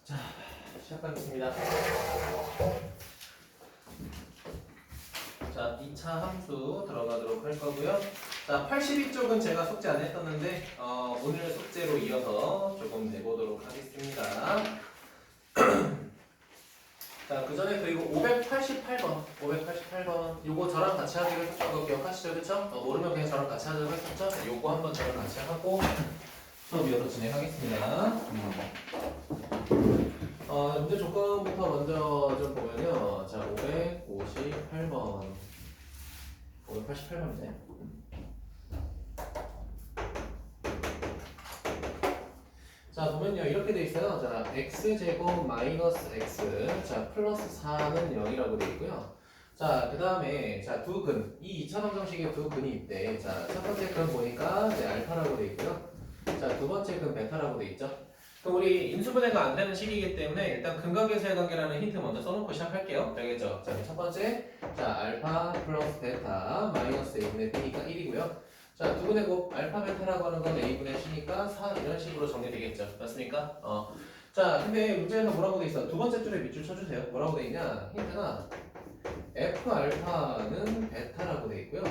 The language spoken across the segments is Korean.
자, 시작하겠습니다. 자, 2차 함수 들어가도록 할 거고요. 자, 82쪽은 제가 숙제 안 했었는데 오늘 숙제로 이어서 조금 내보도록 하겠습니다. 자, 그 전에 그리고 588번 요거 저랑 같이 하기로 했었던 거 기억하시죠? 그쵸? 모르면 그냥 저랑 같이 하자고 했었죠? 요거 한번 저랑 같이 하고 수업 이어서 진행하겠습니다. 문제 조건부터 먼저 좀 보면요. 자, 558번. 588번이네. 자, 보면요. 이렇게 돼 있어요. 자, x제곱 마이너스 x. 자, 플러스 4는 0이라고 돼 있고요. 자, 그 다음에, 자, 두 근. 이 2차 방정식에 두 근이 있대. 자, 첫 번째 근 보니까 이제 알파라고 돼 있고요. 자, 두 번째 근 베타라고 돼 있죠. 그럼 우리 인수분해가 안 되는 식이기 때문에 일단 근각에서의 관계라는 힌트 먼저 써놓고 시작할게요. 알겠죠? 자, 첫 번째, 자, 알파 플러스 베타 마이너스 a분의 b니까 1이고요. 자, 두분의 곱 알파 베타라고 하는 건 a분의 c니까 4 이런 식으로 정리되겠죠. 맞습니까? 자, 근데 문제에서 뭐라고 돼 있어? 두 번째 줄에 밑줄 쳐주세요. 뭐라고 돼 있냐? 힌트가 f 알파는 베타라고 돼 있고요.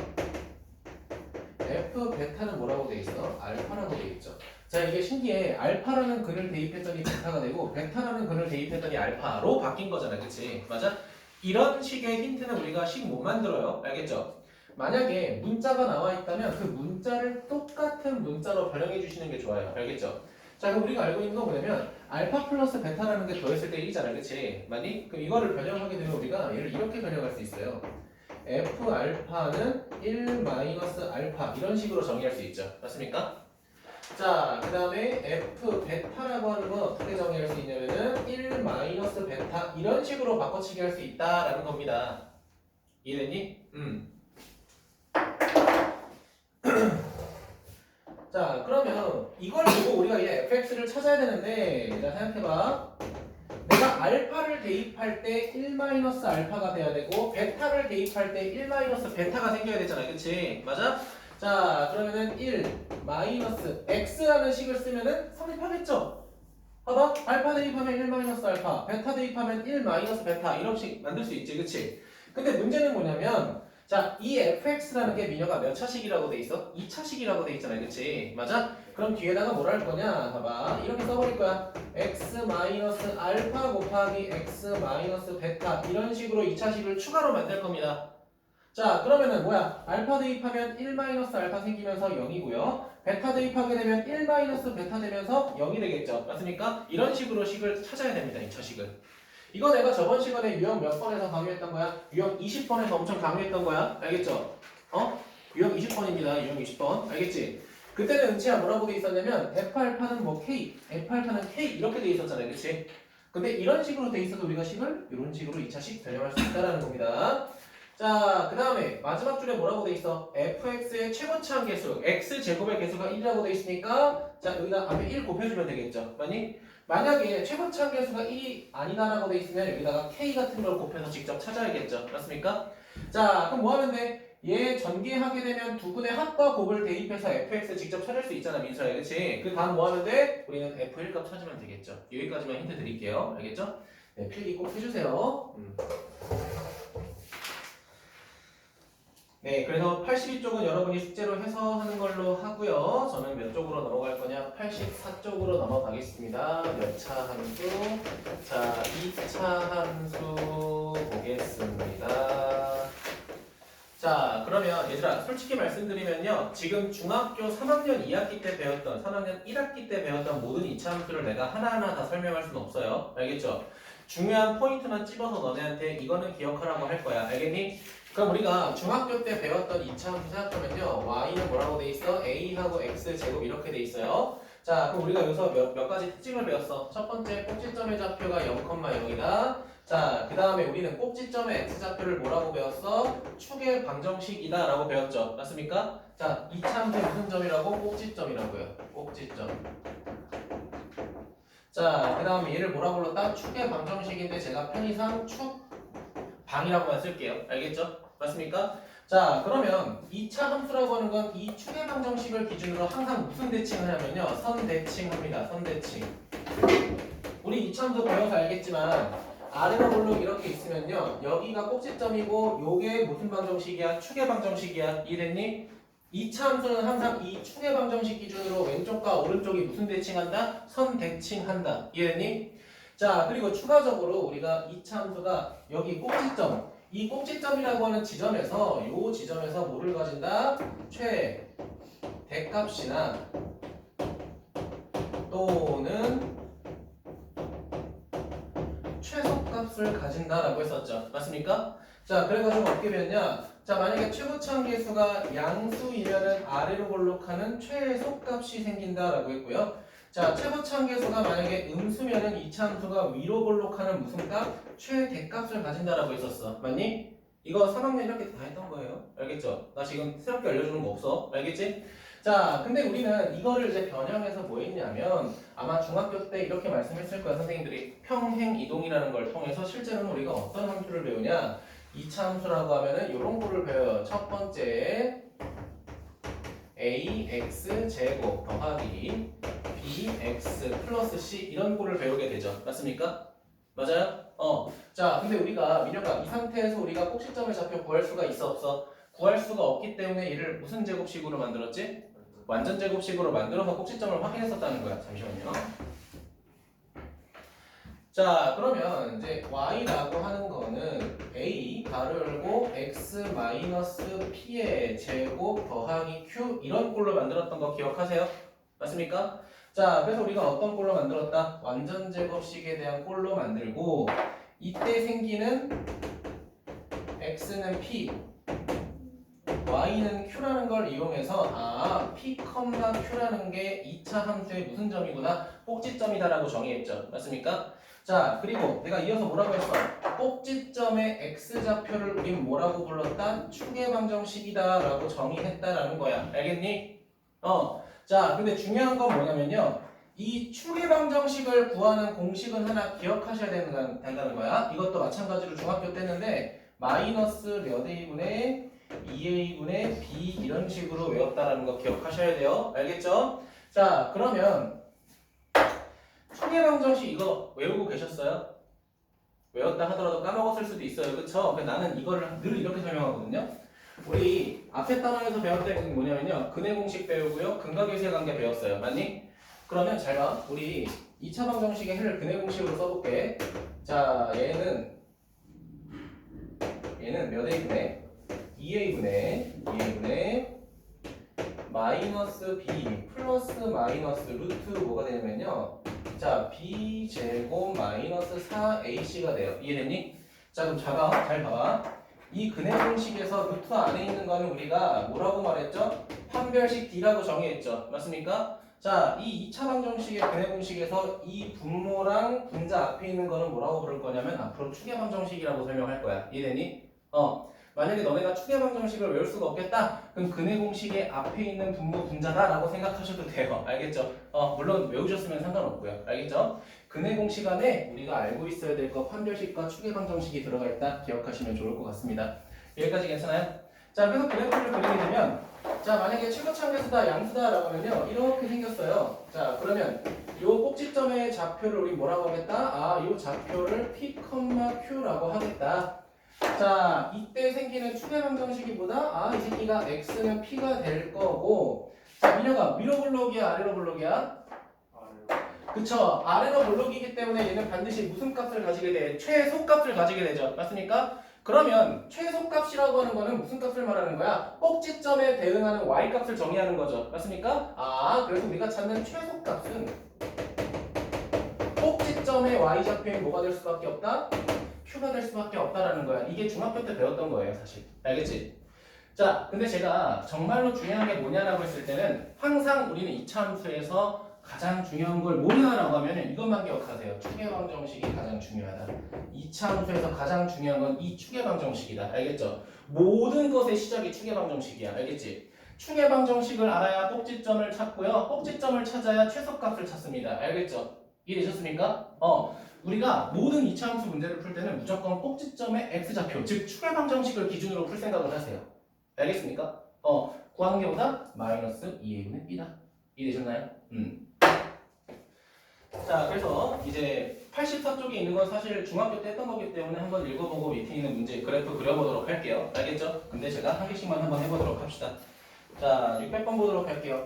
f 베타는 뭐라고 돼 있어? 알파라고 돼 있죠. 자, 이게 신기해. 알파라는 근을 대입했더니 베타가 되고 베타라는 근을 대입했더니 알파로 바뀐 거잖아. 그치? 맞아? 이런 식의 힌트는 우리가 식 못 만들어요. 알겠죠? 만약에 문자가 나와 있다면 그 문자를 똑같은 문자로 변형해 주시는 게 좋아요. 알겠죠? 자, 그럼 우리가 알고 있는 거 뭐냐면 알파 플러스 베타라는 게 더했을 때 1이잖아. 그치? 맞니? 그럼 이거를 변형하게 되면 우리가 얘를 이렇게 변형할 수 있어요. f 알파는 1 마이너스 알파 이런 식으로 정의할 수 있죠. 맞습니까? 자, 그 다음에 f 베타라고 하는 건 어떻게 정의할 수 있냐면은 1 마이너스 베타 이런 식으로 바꿔치기 할 수 있다라는 겁니다. 이해됐니? 자, 그러면 이걸 보고 우리가 이제 fx를 찾아야 되는데 자, 생각해봐. 내가 알파를 대입할 때 1 마이너스 알파가 돼야 되고 베타를 대입할 때 1 마이너스 베타가 생겨야 되잖아. 그치? 맞아? 자, 그러면은 1 마이너스 x라는 식을 쓰면은 성립하겠죠? 봐봐. 알파 대입하면 1 마이너스 알파, 베타 대입하면 1 마이너스 베타 이런 식 만들 수 있지. 그치? 근데 문제는 뭐냐면 자, 이 fx라는 게 민혁아 몇 차식이라고 돼 있어? 2차식이라고 돼 있잖아. 그치? 맞아? 그럼 뒤에다가 뭘 할 거냐? 봐봐. 이렇게 써버릴 거야. x 마이너스 알파 곱하기 x 마이너스 베타 이런 식으로 2차식을 추가로 만들 겁니다. 자, 그러면은 뭐야? 알파 대입하면 1 마이너스 알파 생기면서 0이고요. 베타 대입하게 되면 1 마이너스 베타 되면서 0이 되겠죠. 맞습니까? 이런 식으로 식을 찾아야 됩니다. 2차식을. 이거 내가 저번 시간에 유형 몇 번에서 강의했던 거야? 유형 20번에서 엄청 강의했던 거야. 알겠죠? 유형 20번입니다. 유형 20번. 알겠지? 그때는 은치야 뭐라고 돼 있었냐면 F알파는 뭐 K, F알파는 K 이렇게 돼 있었잖아요. 그치? 근데 이런 식으로 돼 있어도 우리가 식을 이런 식으로 2차식 변형할 수 있다는 겁니다. 자, 그 다음에 마지막 줄에 뭐라고 돼 있어? fx의 최고차항 계수, x제곱의 계수가 1이라고 돼 있으니까 자, 여기다 앞에 1 곱해주면 되겠죠. 맞니? 만약에 최고차항 계수가 1이 아니다라고 돼 있으면 여기다가 k 같은 걸 곱해서 직접 찾아야겠죠. 맞습니까? 자, 그럼 뭐 하면 돼? 얘 전개하게 되면 두 근의 합과 곱을 대입해서 fx 직접 찾을 수 있잖아, 민서야. 그치? 그 다음 뭐 하면 돼? 우리는 f1 값 찾으면 되겠죠. 여기까지만 힌트 드릴게요. 알겠죠? 네, 필기 꼭 해주세요. 네, 그래서 82쪽은 여러분이 숙제로 해서 하는 걸로 하고요. 저는 몇 쪽으로 넘어갈 거냐? 84쪽으로 넘어가겠습니다. 몇 차 함수? 자, 2차 함수 보겠습니다. 자, 그러면 얘들아, 솔직히 말씀드리면요. 지금 중학교 3학년 2학기 때 배웠던, 3학년 1학기 때 배웠던 모든 2차 함수를 내가 하나하나 다 설명할 수는 없어요. 알겠죠? 중요한 포인트만 찝어서 너네한테 이거는 기억하라고 할 거야. 알겠니? 그럼 우리가 중학교 때 배웠던 2차 함수 생각하면요. y는 뭐라고 돼 있어? a하고 x제곱 이렇게 돼 있어요. 자, 그럼 우리가 여기서 몇 가지 특징을 배웠어. 첫 번째, 꼭지점의 좌표가 0,0이다. 자, 그 다음에 우리는 꼭지점의 x좌표를 뭐라고 배웠어? 축의 방정식이다 라고 배웠죠. 맞습니까? 자, 2차 함수 무슨 점이라고? 꼭지점이라고요. 꼭지점. 자, 그 다음에 얘를 뭐라고 불렀다? 축의 방정식인데 제가 편의상 축방이라고만 쓸게요. 알겠죠? 맞습니까? 자, 그러면 2차 함수라고 하는 건 이 축의 방정식을 기준으로 항상 무슨 대칭을 하면요. 선대칭합니다. 선대칭. 우리 우리 이참수 배워서 알겠지만 아래로 볼록 이렇게 있으면요. 여기가 꼭지점이고 요게 무슨 방정식이야? 축의 방정식이야. 이해됐니? 이차함수는 항상 이 축의 방정식 기준으로 왼쪽과 오른쪽이 무슨 대칭한다? 선 대칭한다. 이해됐니? 자, 그리고 추가적으로 우리가 이차함수가 여기 꼭지점, 이 꼭지점이라고 하는 지점에서 요 지점에서 뭐를 가진다? 최대값이나 또는 최소값을 가진다라고 했었죠. 맞습니까? 자, 그래가지고 어떻게 되었냐? 자, 만약에 최고차함계수가 양수이면은 아래로 볼록하는 최소값이 생긴다라고 했고요. 자, 최고차함계수가 만약에 음수면은 이차함수가 위로 볼록하는 무슨 값? 최대값을 가진다라고 했었어. 맞니? 이거 3학년 이렇게 다 했던 거예요. 알겠죠? 나 지금 새롭게 알려주는 거 없어. 알겠지? 자, 근데 우리는 이거를 이제 변형해서 뭐 했냐면 아마 중학교 때 이렇게 말씀했을 거야. 선생님들이 평행 이동이라는 걸 통해서 실제로는 우리가 어떤 함수를 배우냐? 이차 함수라고 하면은 이런 거를 배워요. 첫 번째 ax 제곱 더하기 bx 플러스 c 이런 거를 배우게 되죠. 맞습니까? 맞아요? 자, 근데 우리가 민혁아 이 상태에서 우리가 꼭지점의 좌표 구할 수가 있어 없어? 구할 수가 없기 때문에 얘를 무슨 제곱식으로 만들었지? 완전 제곱식으로 만들어서 꼭지점을 확인했었다는 거야. 잠시만요. 자, 그러면 이제 y라고 하는 거는 a 가로 열고 x 마이너스 p의 제곱 더하기 q 이런 꼴로 만들었던 거 기억하세요? 맞습니까? 자, 그래서 우리가 어떤 꼴로 만들었다? 완전 제곱식에 대한 꼴로 만들고 이때 생기는 x는 p y는 q라는 걸 이용해서 p, q라는 게 2차 함수의 무슨 점이구나? 꼭지점이다라고 정의했죠. 맞습니까? 자, 그리고 내가 이어서 뭐라고 했어? 꼭지점의 x좌표를 우린 뭐라고 불렀다? 축의 방정식이다라고 정의했다라는 거야. 알겠니? 자, 근데 중요한 건 뭐냐면요. 이 축의 방정식을 구하는 공식은 하나 기억하셔야 된다는 거야. 이것도 마찬가지로 중학교 때 했는데 마이너스 몇 a분의 2a분의 b 이런 식으로 외웠다라는 거 기억하셔야 돼요. 알겠죠? 자, 그러면 축의 방정식 이거 외우고 계셨어요? 외웠다 하더라도 까먹었을 수도 있어요. 그쵸? 나는 이거를 늘 이렇게 설명하거든요. 우리 앞에 단원에서 배웠던 게 뭐냐면요. 근의 공식 배우고요. 근각유세 관계 배웠어요. 맞니? 그러면 잘 봐. 우리 2차 방정식의 해를 근의 공식으로 써볼게. 자, 얘는 몇 a분의 2a분의 마이너스 b 플러스 마이너스 루트 뭐가 되냐면요. 자, b 제곱 마이너스 4ac가 돼요. 이해됐니? 자, 그럼 잘 봐봐. 이 근의 공식에서 루트 안에 있는 거는 우리가 뭐라고 말했죠? 판별식 d라고 정의했죠. 맞습니까? 자, 이 2차 방정식의 근의 공식에서 이 분모랑 분자 앞에 있는 거는 뭐라고 부를 거냐면 앞으로 축의 방정식이라고 설명할 거야. 이해됐니? 만약에 너네가 축의 방정식을 외울 수가 없겠다? 그럼 근의 공식의 앞에 있는 분모 분자다라고 생각하셔도 돼요. 알겠죠? 물론 외우셨으면 상관없고요. 알겠죠? 근의 공식 안에 우리가 알고 있어야 될 거 판별식과 축의 방정식이 들어가 있다 기억하시면 좋을 것 같습니다. 여기까지 괜찮아요? 자, 그래서 그래프를 그리게 되면 자, 만약에 최고차함계수다 양수다라고 하면요. 이렇게 생겼어요. 자, 그러면 요 꼭지점의 좌표를 우리 뭐라고 하겠다? 요 좌표를 p, q라고 하겠다. 자, 이때 생기는 축의 방정식이 뭐다? 이 새끼가 x는 p가 될 거고. 자, 민혁아, 위로 볼록이야, 아래로 볼록이야? 그쵸? 아래로 볼록이기 때문에 얘는 반드시 무슨 값을 가지게 돼? 최소값을 가지게 되죠. 맞습니까? 그러면 최소값이라고 하는 거는 무슨 값을 말하는 거야? 꼭지점에 대응하는 y값을 정의하는 거죠. 맞습니까? 그래서 우리가 찾는 최소값은 꼭지점의 y좌표인 뭐가 될 수밖에 없다? q가 될 수밖에 없다라는 거야. 이게 중학교 때 배웠던 거예요, 사실. 알겠지? 자, 근데 제가 정말로 중요한 게 뭐냐라고 했을 때는 항상 우리는 이차 함수에서 가장 중요한 걸 뭐냐라고 하면 이것만 기억하세요. 축의 방정식이 가장 중요하다. 이차 함수에서 가장 중요한 건 이 축의 방정식이다. 알겠죠? 모든 것의 시작이 축의 방정식이야. 알겠지? 축의 방정식을 알아야 꼭지점을 찾고요. 꼭지점을 찾아야 최소값을 찾습니다. 알겠죠? 이해되셨습니까? 우리가 모든 이차 함수 문제를 풀 때는 무조건 꼭지점의 x좌표, 즉 축의 방정식을 기준으로 풀 생각을 하세요. 알겠습니까? 구한 게 보다 마이너스 2a분의 b다. 이해되셨나요? 자, 그래서 이제 84쪽에 있는 건 사실 중학교 때 했던 거기 때문에 한번 읽어보고 밑에 있는 문제 그래프 그려보도록 할게요. 알겠죠? 근데 제가 한 개씩만 한번 해보도록 합시다. 자, 600번 보도록 할게요.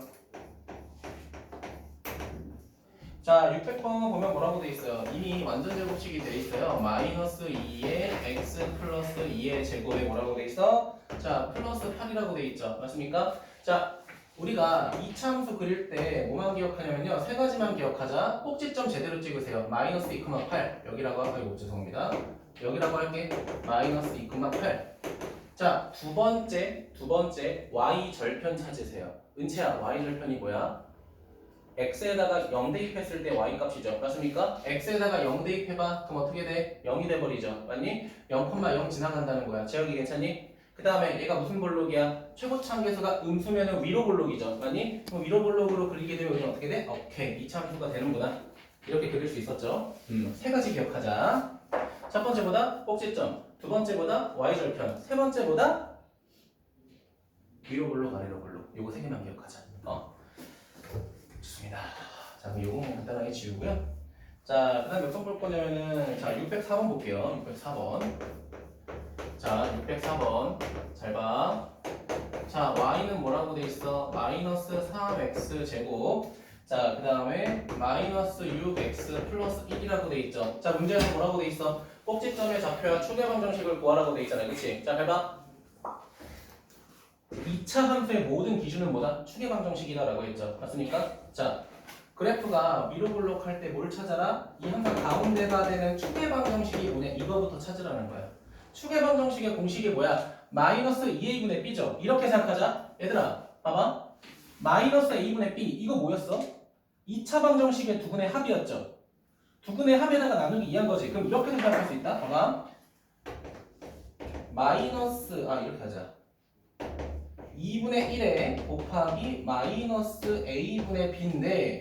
자, 600번 보면 뭐라고 돼 있어요? 이미 완전 제곱식이 돼 있어요. 마이너스 2의 x 플러스 2의 제곱에 뭐라고 돼 있어? 자, 플러스 8이라고 돼 있죠. 맞습니까? 자, 우리가 이차함수 그릴 때 뭐만 기억하냐면요. 세 가지만 기억하자. 꼭지점 제대로 찍으세요. 마이너스 2,8 여기라고 아이고 죄송합니다. 여기라고 할게. 마이너스 2,8. 자, 두 번째 y 절편 찾으세요. 은채야, y 절편이 뭐야? x에다가 0 대입했을 때 y 값이죠. 맞습니까? x에다가 0 대입해봐. 그럼 어떻게 돼? 0이 돼버리죠. 맞니? 0,0 지나간다는 거야. 재혁이 괜찮니? 그 다음에 얘가 무슨 볼록이야? 최고차함계수가 음수면은 위로 볼록이죠. 맞니? 그럼 위로 볼록으로 그리게 되면 우리는 어떻게 돼? 오케이. 2차 함수가 되는구나. 이렇게 그릴 수 있었죠. 세 가지 기억하자. 첫 번째보다 꼭지점, 두 번째보다 y절편, 세 번째보다 위로 볼록, 아래로 볼록. 요거 세 개만 기억하자. 좋습니다. 자, 그럼 요거 간단하게 지우고요. 자, 그 다음 몇 번 볼 거냐면은, 자, 604번 볼게요. 604번. 자, 604번. 잘 봐. 자, y는 뭐라고 돼 있어? 마이너스 3x 제곱. 자, 그 다음에 마이너스 6x 플러스 1이라고 돼 있죠. 자, 문제에서 뭐라고 돼 있어? 꼭지점의 좌표와 축의 방정식을 구하라고 돼 있잖아요. 그치? 자, 해봐. 2차 함수의 모든 기준은 뭐다? 축의 방정식이다라고 했죠. 맞습니까? 자, 그래프가 위로 볼록할 때 뭘 찾아라? 이 항상 가운데가 되는 축의 방정식이 뭐냐? 이거부터 찾으라는 거야. 축의 방정식의 공식이 뭐야? 마이너스 2a분의 b죠. 이렇게 생각하자. 얘들아, 봐봐. 마이너스 a분의 b 이거 뭐였어? 2차 방정식의 두근의 합이었죠. 두근의 합에다가 나누기 2한 거지. 그럼 이렇게도 생각할 수 있다. 봐봐. 마이너스 이렇게 하자. 2분의 1에 곱하기 마이너스 a분의 b인데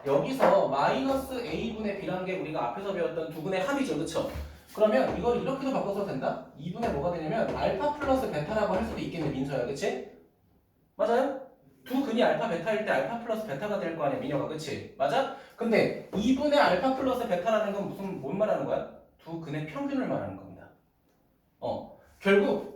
여기서 마이너스 a분의 b라는 게 우리가 앞에서 배웠던 두근의 합이죠. 그쵸? 그러면 이걸 이렇게도 바꿔서 된다? 2분의 뭐가 되냐면 알파 플러스 베타라고 할 수도 있겠네. 민서야. 그치? 맞아요? 두 근이 알파 베타일 때 알파 플러스 베타가 될 거 아니야. 민혁아. 그치? 맞아? 근데 2분의 알파 플러스 베타라는 건 뭔 말하는 거야? 두 근의 평균을 말하는 겁니다. 결국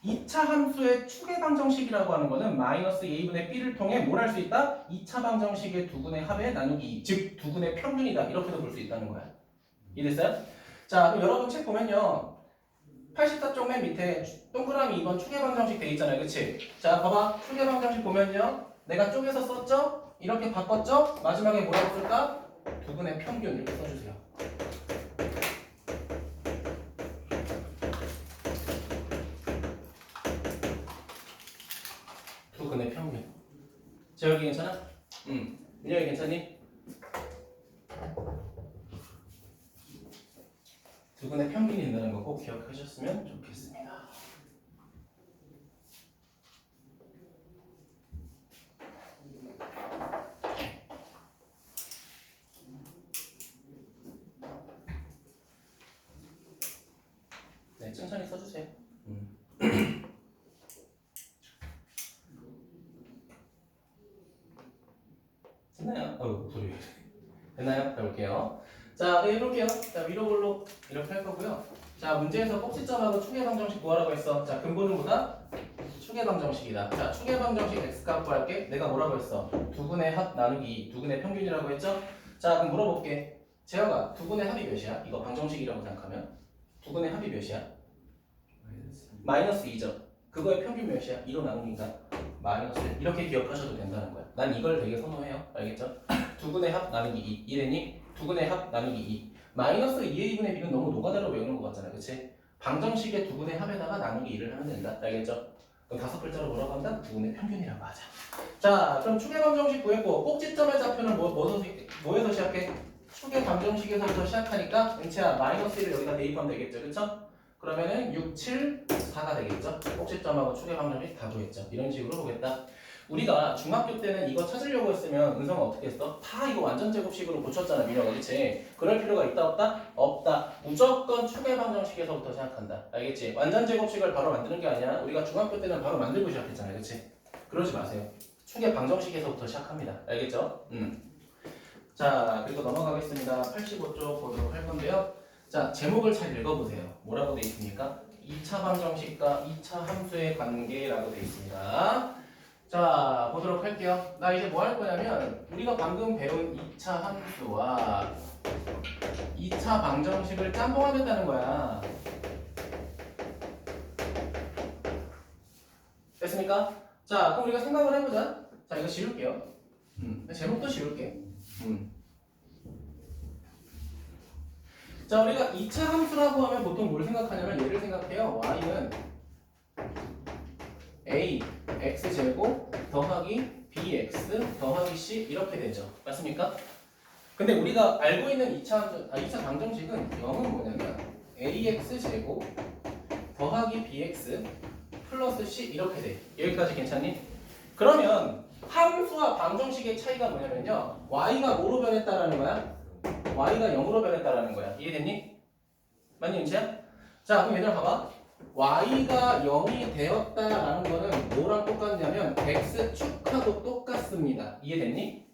2차 함수의 축의 방정식이라고 하는 거는 마이너스 a분의 b를 통해 뭘 할 수 있다? 2차 방정식의 두 근의 합의 나누기 2, 즉 두 근의 평균이다. 이렇게도 볼 수 있다는 거야. 이해됐어요? 자, 그럼 여러분 책 보면요. 84쪽 맨 밑에 동그라미 2번 축의 방정식 돼 있잖아요. 그치? 자, 봐봐. 축의 방정식 보면요. 내가 쪼개서 썼죠? 이렇게 바꿨죠? 마지막에 뭐라고 쓸까? 두 근의 평균 이렇게 써주세요. 두 근의 평균. 재혁이 괜찮아? 민혁이 괜찮니? 두 근의 평균이 된다는 거 꼭 기억하셨으면 좋겠습니다. 네, 천천히 써주세요. 됐나요? 소리. 됐나요? 해볼게요. 자, 해볼게요. 자, 위로 볼록 이렇게 할 거고요. 자, 문제에서 꼭지점하고 축의 방정식 구하라고 했어. 자, 근본은 뭐다? 축의 방정식이다. 자, 축의 방정식 x값 구할게. 내가 뭐라고 했어? 두근의 합 나누기 두근의 평균이라고 했죠? 자, 그럼 물어볼게. 재혁아, 두근의 합이 몇이야? 이거 방정식이라고 생각하면 두근의 합이 몇이야? 마이너스 2죠. 그거의 평균 몇이야? 2로 나누니까 마이너스 1. 이렇게 기억하셔도 된다는 거야. 난 이걸 되게 선호해요. 알겠죠? 두근의 합 나누기 2. 이랬니? 두근의 합 나누기 2. 마이너스 2a분의 b는 너무 노가다로 외우는 것 같잖아. 그치? 방정식의 두근의 합에다가 나누기 2를 하면 된다. 알겠죠? 그럼 다섯 글자로 뭐라고 한다? 두근의 평균이라고 하자. 자, 그럼 축의 방정식 구했고 꼭지점의 좌표는 뭐에서 시작해? 축의 방정식에서부터 시작하니까 은채야 마이너스 1을 여기다 대입하면 되겠죠. 그쵸? 그러면은 6, 7, 4가 되겠죠? 꼭지점하고 축의 방정식 다 구했죠. 이런 식으로 보겠다. 우리가 중학교 때는 이거 찾으려고 했으면 은성은 어떻게 했어? 다 이거 완전 제곱식으로 고쳤잖아, 민혁아. 그치? 그럴 필요가 있다 없다? 없다. 무조건 축의 방정식에서부터 시작한다. 알겠지? 완전 제곱식을 바로 만드는 게 아니야. 우리가 중학교 때는 바로 만들고 시작했잖아요. 그치? 그러지 마세요. 축의 방정식에서부터 시작합니다. 알겠죠? 자, 그리고 넘어가겠습니다. 85쪽 보도록 할 건데요. 자, 제목을 잘 읽어보세요. 뭐라고 돼 있습니까? 2차 방정식과 2차 함수의 관계라고 돼 있습니다. 자, 보도록 할게요. 나 이제 뭐 할 거냐면 우리가 방금 배운 2차 함수와 2차 방정식을 짬뽕하겠다는 거야. 됐습니까? 자, 그럼 우리가 생각을 해보자. 자, 이거 지울게요. 제목도 지울게. 자, 우리가 2차 함수라고 하면 보통 뭘 생각하냐면 얘를 생각해요. y는 a x제곱 더하기 bx 더하기 c 이렇게 되죠. 맞습니까? 근데 우리가 알고 있는 2차 방정식은 0은 뭐냐면 ax제곱 더하기 bx 플러스 c 이렇게 돼. 여기까지 괜찮니? 그러면 함수와 방정식의 차이가 뭐냐면요. y가 뭐로 변했다라는 거야? y가 0으로 변했다라는 거야. 이해됐니? 맞니, 윤채야? 자, 그럼 얘들아 봐봐. y가 0이 되었다라는 거는 뭐랑 똑같냐면 x축하고 똑같습니다. 이해됐니?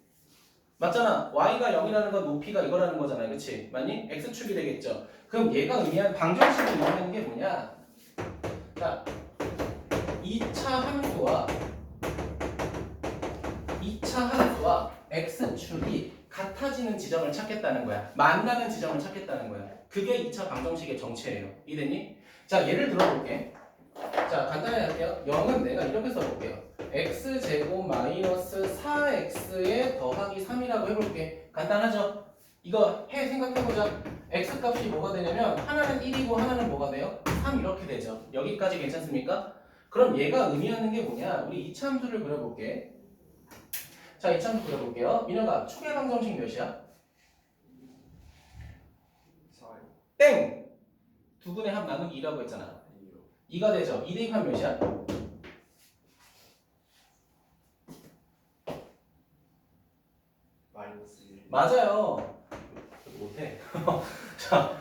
맞잖아. y가 0이라는 건 높이가 이거라는 거잖아. 그치? 맞니? x축이 되겠죠. 그럼 얘가 의미한 방정식이 의미하는 게 뭐냐? 자, 2차 함수와 x축이 같아지는 지점을 찾겠다는 거야. 만나는 지점을 찾겠다는 거야. 그게 2차 방정식의 정체예요. 이해됐니? 자, 예를 들어볼게. 자, 간단히 할게요. 0은 내가 이렇게 써볼게요. x제곱 마이너스 4x에 더하기 3이라고 해볼게. 간단하죠? 이거 생각해보자. x 값이 뭐가 되냐면 하나는 1이고 하나는 뭐가 돼요? 3 이렇게 되죠. 여기까지 괜찮습니까? 그럼 얘가 의미하는 게 뭐냐? 우리 2차 함수를 그려볼게. 자, 2차 함수 그려볼게요. 민혁아, 초계 방정식 몇이야? 4요. 땡! 두 분의 합 나누기 2라고 했잖아. 2가 되죠. 2 대입하면 몇이야? 마이너스 1. 맞아요. 못해. 자,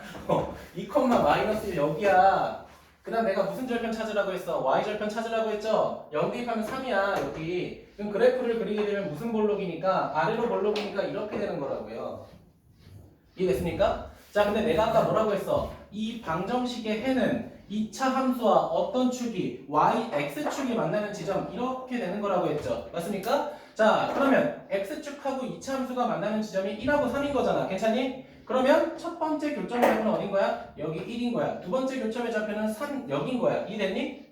2, 마이너스 1 여기야. 그 다음 내가 무슨 절편 찾으라고 했어? y절편 찾으라고 했죠? 0 대입하면 3이야 여기. 그럼 그래프를 그리게 되면 무슨 볼록이니까 아래로 볼록이니까 이렇게 되는 거라고요. 이해됐습니까? 자, 근데 내가 아까 뭐라고 했어? 이 방정식의 해는 2차 함수와 어떤 축이 x축이 만나는 지점 이렇게 되는 거라고 했죠. 맞습니까? 자, 그러면 x축하고 2차 함수가 만나는 지점이 1하고 3인 거잖아. 괜찮니? 그러면 첫 번째 교점의 좌표는 어딘 거야? 여기 1인 거야. 두 번째 교점의 좌표는 3 여긴 거야. 이해됐니?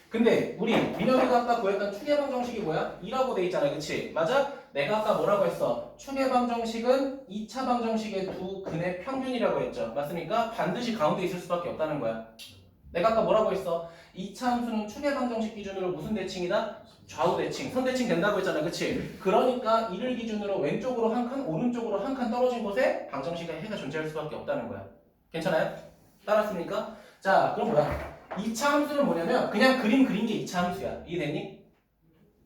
근데 우리 민혁이가 아까 구했던 축의 방정식이 뭐야? 2라고 돼 있잖아. 그치? 맞아? 내가 아까 뭐라고 했어? 축의 방정식은 2차 방정식의 두 근의 평균이라고 했죠. 맞습니까? 반드시 가운데 있을 수밖에 없다는 거야. 내가 아까 뭐라고 했어? 2차 함수는 축의 방정식 기준으로 무슨 대칭이다? 좌우 대칭, 선대칭 된다고 했잖아. 그치? 그러니까 이를 기준으로 왼쪽으로 한 칸, 오른쪽으로 한 칸 떨어진 곳에 방정식의 해가 존재할 수밖에 없다는 거야. 괜찮아요? 따랐습니까? 자, 그럼 뭐야? 2차 함수는 뭐냐면 그냥 그림 그린 게 2차 함수야. 이해됐니?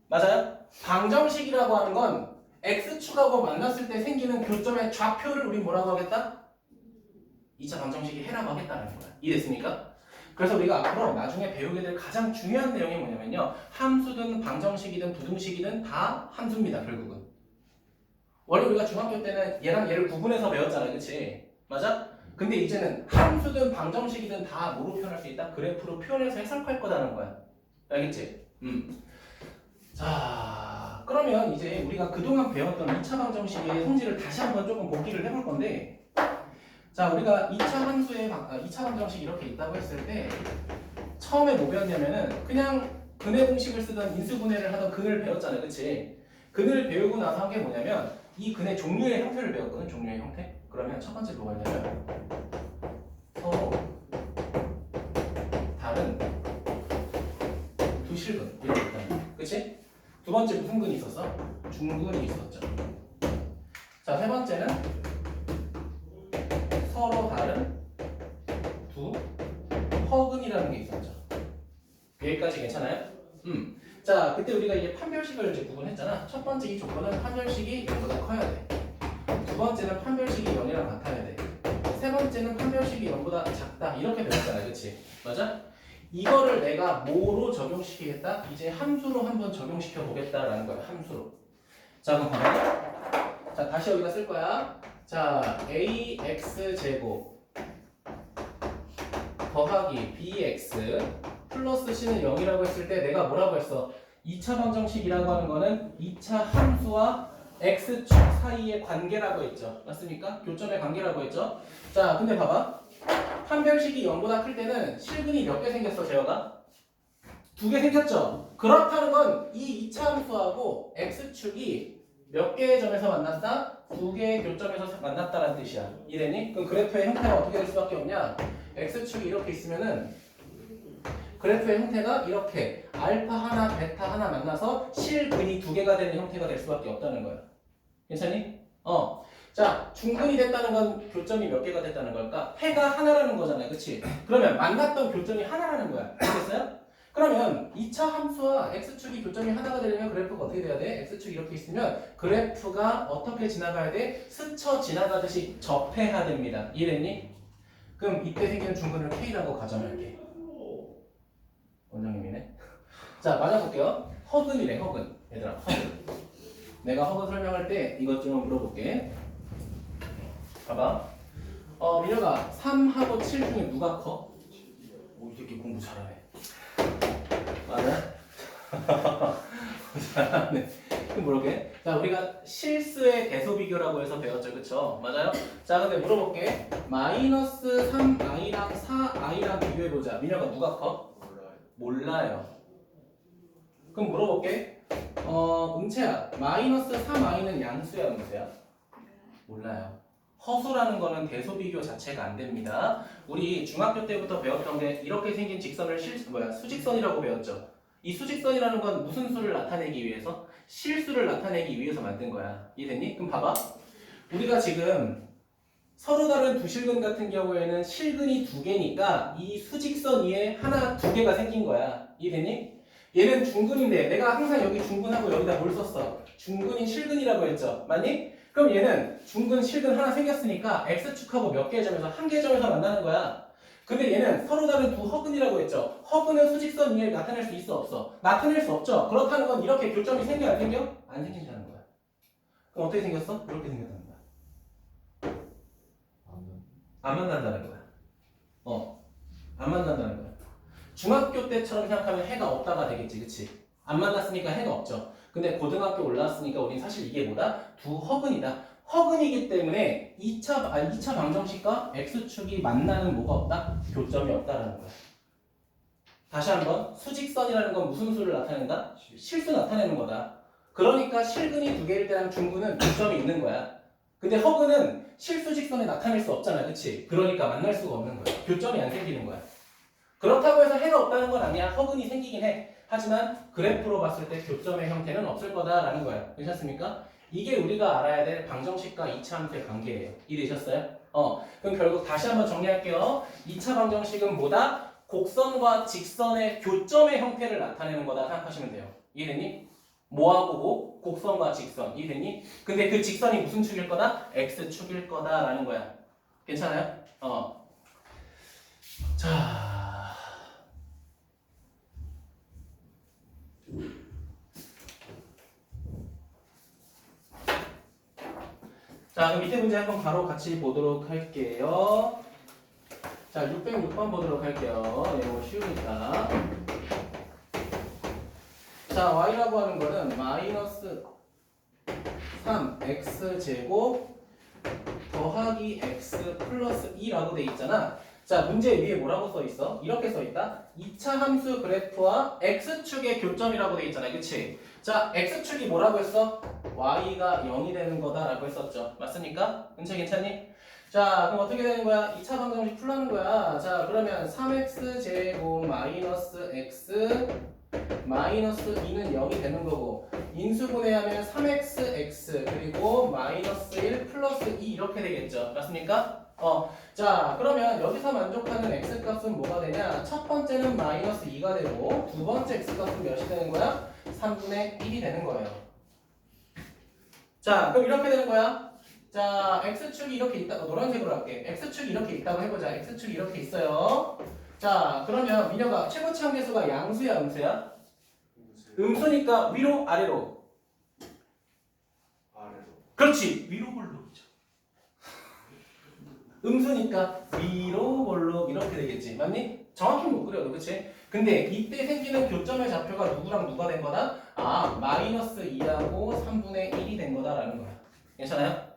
맞아요? 방정식이라고 하는 건 x축하고 만났을 때 생기는 교점의 좌표를 우리 뭐라고 하겠다? 2차 방정식이 해라고 하겠다는 거야. 이해됐습니까? 그래서 우리가 앞으로 나중에 배우게 될 가장 중요한 내용이 뭐냐면요. 함수든 방정식이든 부등식이든 다 함수입니다. 결국은. 원래 우리가 중학교 때는 얘랑 얘를 구분해서 배웠잖아. 그치? 맞아? 근데 이제는 함수든 방정식이든 다 뭐로 표현할 수 있다? 그래프로 표현해서 해석할 거라는 거야. 알겠지? 자, 그러면 이제 우리가 그동안 배웠던 2차 방정식의 성질을 다시 한번 조금 복기를 해볼 건데, 자, 우리가 2차 방정식이 이렇게 있다고 했을 때 처음에 뭐 배웠냐면은 그냥 근해 공식을 쓰던 인수분해를 하던 근을 배웠잖아요. 그치? 근을 배우고 나서 한 게 뭐냐면 이 근의 종류의 형태를 배웠거든. 종류의 형태. 그러면 첫 번째 뭐가 있냐면 서로 다른 두 실근 이렇게 있다는. 그치? 두 번째 무슨 근이 있었어? 중근이 있었죠. 자, 세 번째는 서로 다른 두 허근이라는 게 있었죠. 여기까지 괜찮아요? 자, 그때 우리가 이제 판별식을 이제 구분했잖아. 첫 번째 이 조건은 판별식이 0보다 커야 돼. 두 번째는 판별식이 0이랑 같아야 돼. 세 번째는 판별식이 0보다 작다. 이렇게 배웠잖아. 그치? 맞아? 이거를 내가 뭐로 적용시키겠다? 이제 함수로 한번 적용시켜 보겠다라는 거야. 함수로. 자, 그럼 봐봐. 자, 다시 여기다 쓸 거야. 자, ax제곱 더하기 bx 플러스 c는 0이라고 했을 때 내가 뭐라고 했어? 2차 방정식이라고 하는 거는 2차 함수와 x축 사이의 관계라고 했죠. 맞습니까? 교점의 관계라고 했죠. 자, 근데 봐봐. 판별식이 0보다 클 때는 실근이 몇 개 생겼어, 제어가? 2개 생겼죠? 그렇다는 건 이 2차 함수하고 x축이 몇 개의 점에서 만났다? 2개의 교점에서 만났다라는 뜻이야. 이해됐니? 그럼 그래프의 형태가 어떻게 될 수밖에 없냐? x축이 이렇게 있으면은 그래프의 형태가 이렇게 알파 하나, 베타 하나 만나서 실근이 2개가 되는 형태가 될 수밖에 없다는 거야. 괜찮니? 자, 중근이 됐다는 건 교점이 몇 개가 됐다는 걸까? 해가 하나라는 거잖아요. 그치? 그러면 만났던 교점이 하나라는 거야. 알겠어요? 그러면 2차 함수와 x축이 교점이 하나가 되려면 그래프가 어떻게 돼야 돼? x축이 이렇게 있으면 그래프가 어떻게 지나가야 돼? 스쳐 지나가듯이 접해야 됩니다. 이해됐니? 그럼 이때 생기는 중근을 K라고 가정할게. 원장님이네. 자, 맞아볼게요. 허근이래, 허근. 얘들아, 허근. 내가 허근 설명할 때 이것 좀 물어볼게. 봐봐. 민혁아, 3하고 7 중에 누가 커? 오, 이 새끼 공부 잘하네. 맞아? 잘하네. 그럼 물어볼게. 자, 우리가 실수의 대소 비교라고 해서 배웠죠, 그쵸? 맞아요? 자, 근데 물어볼게. 마이너스 3i랑 4i랑 비교해보자. 민혁아, 누가 커? 몰라요. 그럼 물어볼게. 은채야, 마이너스 3i는 양수야, 음수야? 몰라요. 허수라는 거는 대소비교 자체가 안 됩니다. 우리 중학교 때부터 배웠던 게 이렇게 생긴 직선을 수직선이라고 배웠죠. 이 수직선이라는 건 무슨 수를 나타내기 위해서? 실수를 나타내기 위해서 만든 거야. 이해됐니? 그럼 봐봐. 우리가 지금 서로 다른 두 실근 같은 경우에는 실근이 2개니까 이 수직선 위에 하나, 2개가 생긴 거야. 이해됐니? 얘는 중근인데 내가 항상 여기 중근하고 여기다 뭘 썼어? 중근인 실근이라고 했죠. 맞니? 그럼 얘는 중근, 실근 하나 생겼으니까 x축하고 몇 개의 점에서 한 개의 점에서 만나는 거야. 근데 얘는 서로 다른 두 허근이라고 했죠. 허근은 수직선 위에 나타낼 수 있어, 없어? 나타낼 수 없죠. 그렇다는 건 이렇게 교점이 생겨, 안 생겨? 안 생긴다는 거야. 그럼 어떻게 생겼어? 이렇게 생겼다는 거야. 안 만난다는 거야. 안 만난다는 거야. 중학교 때처럼 생각하면 해가 없다가 되겠지, 그치? 안 만났으니까 해가 없죠. 근데 고등학교 올라왔으니까 우린 사실 이게 뭐다? 두 허근이다. 허근이기 때문에 2차 방정식과 x축이 만나는 뭐가 없다? 교점이 없다라는 거야. 다시 한번 수직선이라는 건 무슨 수를 나타낸다? 실수 나타내는 거다. 그러니까 실근이 2개일 때랑 중근은 교점이 있는 거야. 근데 허근은 실수직선에 나타낼 수 없잖아, 그치? 그러니까 만날 수가 없는 거야. 교점이 안 생기는 거야. 그렇다고 해서 해가 없다는 건 아니야. 허근이 생기긴 해. 하지만 그래프로 봤을 때 교점의 형태는 없을 거다라는 거야. 괜찮습니까? 이게 우리가 알아야 될 방정식과 2차 함수의 관계예요. 이해되셨어요? 그럼 결국 다시 한번 정리할게요. 2차 방정식은 뭐다? 곡선과 직선의 교점의 형태를 나타내는 거다 생각하시면 돼요. 이해됐니? 뭐하고 뭐? 곡선과 직선. 이해됐니? 근데 그 직선이 무슨 축일 거다? x축일 거다라는 거야. 괜찮아요? 자. 자, 그럼 밑에 문제 한번 바로 같이 보도록 할게요. 자, 606번 보도록 할게요. 이거 쉬우니까. 자, y라고 하는 거는 마이너스 3x제곱 더하기 x 플러스 2라고 돼 있잖아. 자, 문제 위에 뭐라고 써 있어? 이렇게 써 있다. 2차 함수 그래프와 x축의 교점이라고 돼 있잖아. 그치? 자, x축이 뭐라고 했어? y가 0이 되는 거다라고 했었죠. 맞습니까? 은채 괜찮니? 자, 그럼 어떻게 되는 거야? 2차 방정식 풀라는 거야. 자, 그러면 3x제곱 마이너스 x 마이너스 2는 0이 되는 거고 인수분해하면 3xx 그리고 마이너스 1 플러스 2 이렇게 되겠죠. 맞습니까? 자, 그러면 여기서 만족하는 x값은 뭐가 되냐? 첫 번째는 마이너스 2가 되고 두 번째 x값은 몇이 되는 거야? 3분의 1이 되는 거예요. 자, 그럼 이렇게 되는 거야. 자, x축이 이렇게 있다. 노란색으로 할게. x축이 이렇게 있다고 해보자. x축이 이렇게 있어요. 자, 그러면 민혁아 최고치 함계수가 양수야, 음수야? 음수니까 위로, 아래로? 그렇지. 위로 볼록이죠. 음수니까 위로 볼록 이렇게 되겠지. 맞니? 정확히 못 그려도 그치? 근데 이때 생기는 교점의 좌표가 누구랑 누가 된 거다? 아, 마이너스 2하고 3분의 1이 된 거다라는 거야. 괜찮아요?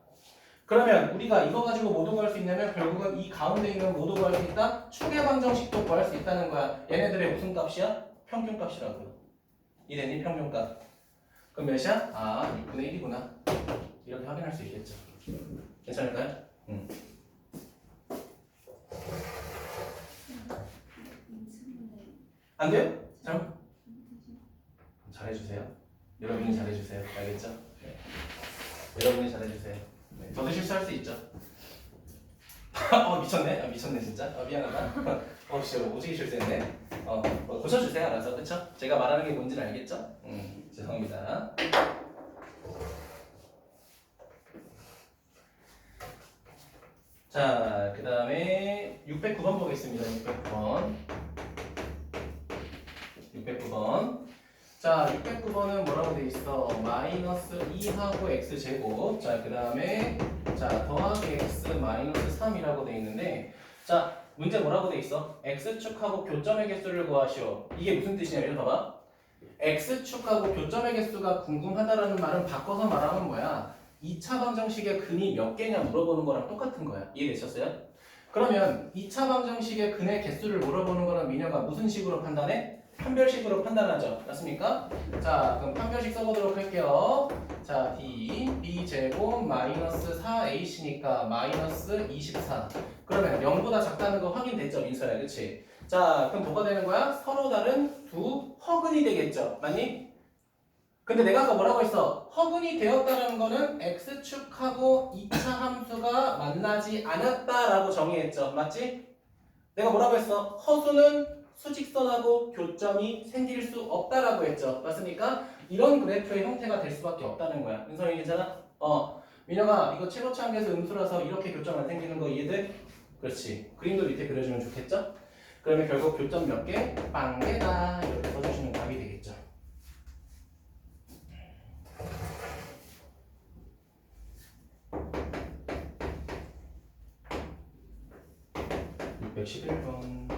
그러면 우리가 이거 가지고 뭐 구할 수 있냐면 결국은 이 가운데 있는 뭐도 구할 수 있다? 축의 방정식도 구할 수 있다는 거야. 얘네들의 무슨 값이야? 평균값이라고요. 이래니 평균값. 그럼 몇이야? 아, 6분의 1이구나. 이렇게 확인할 수 있겠죠. 괜찮을까요? 안 돼요? 잘해주세요. 여러분이 잘해주세요. 알겠죠? 네. 여러분이 잘해주세요. 네. 저도 실수할 수 있죠. 미쳤네. 미쳤네 진짜. 미안하다. 진짜 오지게 실수했네. 고쳐주세요. 알아서. 그쵸? 제가 말하는 게 뭔지는 알겠죠? 죄송합니다. 자, 그 다음에 609번 보겠습니다. 609번. 자, 609번은 뭐라고 돼 있어? 마이너스 2하고 x제곱. 자, 그 다음에 더하기 x 마이너스 3이라고 돼 있는데, 자, 문제 뭐라고 돼 있어? x축하고 교점의 개수를 구하시오. 이게 무슨 뜻이냐면 봐봐. x축하고 교점의 개수가 궁금하다라는 말은 바꿔서 말하면 뭐야? 2차 방정식의 근이 몇 개냐 물어보는 거랑 똑같은 거야. 이해되셨어요? 그러면 2차 방정식의 근의 개수를 물어보는 거는 미녀가 무슨 식으로 판단해? 판별식으로 판단하죠. 맞습니까? 자, 그럼 판별식 써보도록 할게요. 자, d b제곱 마이너스 4ac니까 마이너스 24. 그러면 0보다 작다는 거 확인됐죠, 민서야, 그치? 자, 그럼 뭐가 되는 거야? 서로 다른 두 허근이 되겠죠, 맞니? 근데 내가 아까 뭐라고 했어? 허근이 되었다는 거는 x축하고 2차 함수가 만나지 않았다라고 정의했죠, 맞지? 내가 뭐라고 했어? 허수는 수직선하고 교점이 생길 수 없다라고 했죠. 맞습니까? 이런 그래프의 형태가 될 수밖에 없다는 거야. 민성이 괜찮아? 민혁아, 이거 최고차항에서 음수라서 이렇게 교점 안 생기는 거 이해돼? 그렇지. 그림도 밑에 그려주면 좋겠죠? 그러면 결국 교점 몇 개? 빵개다. 이렇게 써주시면 답이 되겠죠. (611번)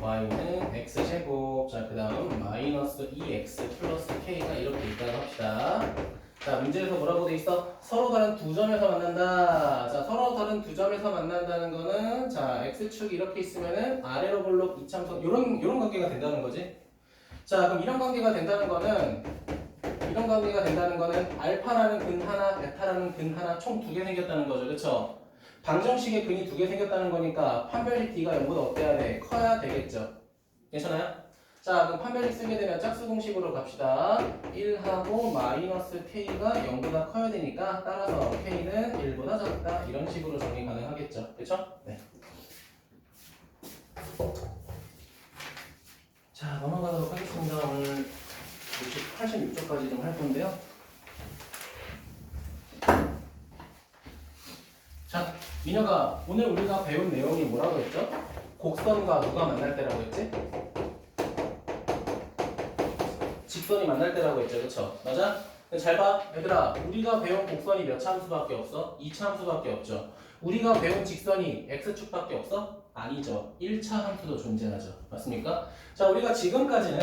y는 x제곱. 자, 그 다음 마이너스 2x 플러스 k가 이렇게 있다고 합시다. 자, 문제에서 뭐라고 돼 있어? 서로 다른 두 점에서 만난다. 자, 서로 다른 두 점에서 만난다는 거는 자, x축이 이렇게 있으면은 아래로 볼록 이참선 요런 관계가 된다는 거지. 자, 그럼 이런 관계가 된다는 거는 알파라는 근 하나, 베타라는 근 하나 총 두 개 생겼다는 거죠. 그렇죠? 방정식의 근이 두 개 생겼다는 거니까 판별식 d가 0보다 어때야 돼? 커야 되겠죠. 괜찮아요? 자, 그럼 판별식 쓰게 되면 짝수 공식으로 갑시다. 1하고 마이너스 k가 0보다 커야 되니까 따라서 k는 1보다 작다. 이런 식으로 정리 가능하겠죠. 그쵸? 네. 자, 넘어가도록 하겠습니다. 오늘 86쪽까지 좀 할 건데요. 자, 민혁아, 오늘 우리가 배운 내용이 뭐라고 했죠? 곡선과 누가 만날 때라고 했지? 직선이 만날 때라고 했죠, 그쵸? 맞아? 잘 봐, 얘들아. 우리가 배운 곡선이 몇 차 함수밖에 없어? 2차 함수밖에 없죠. 우리가 배운 직선이 x축밖에 없어? 아니죠. 1차 함수도 존재하죠. 맞습니까? 자, 우리가 지금까지는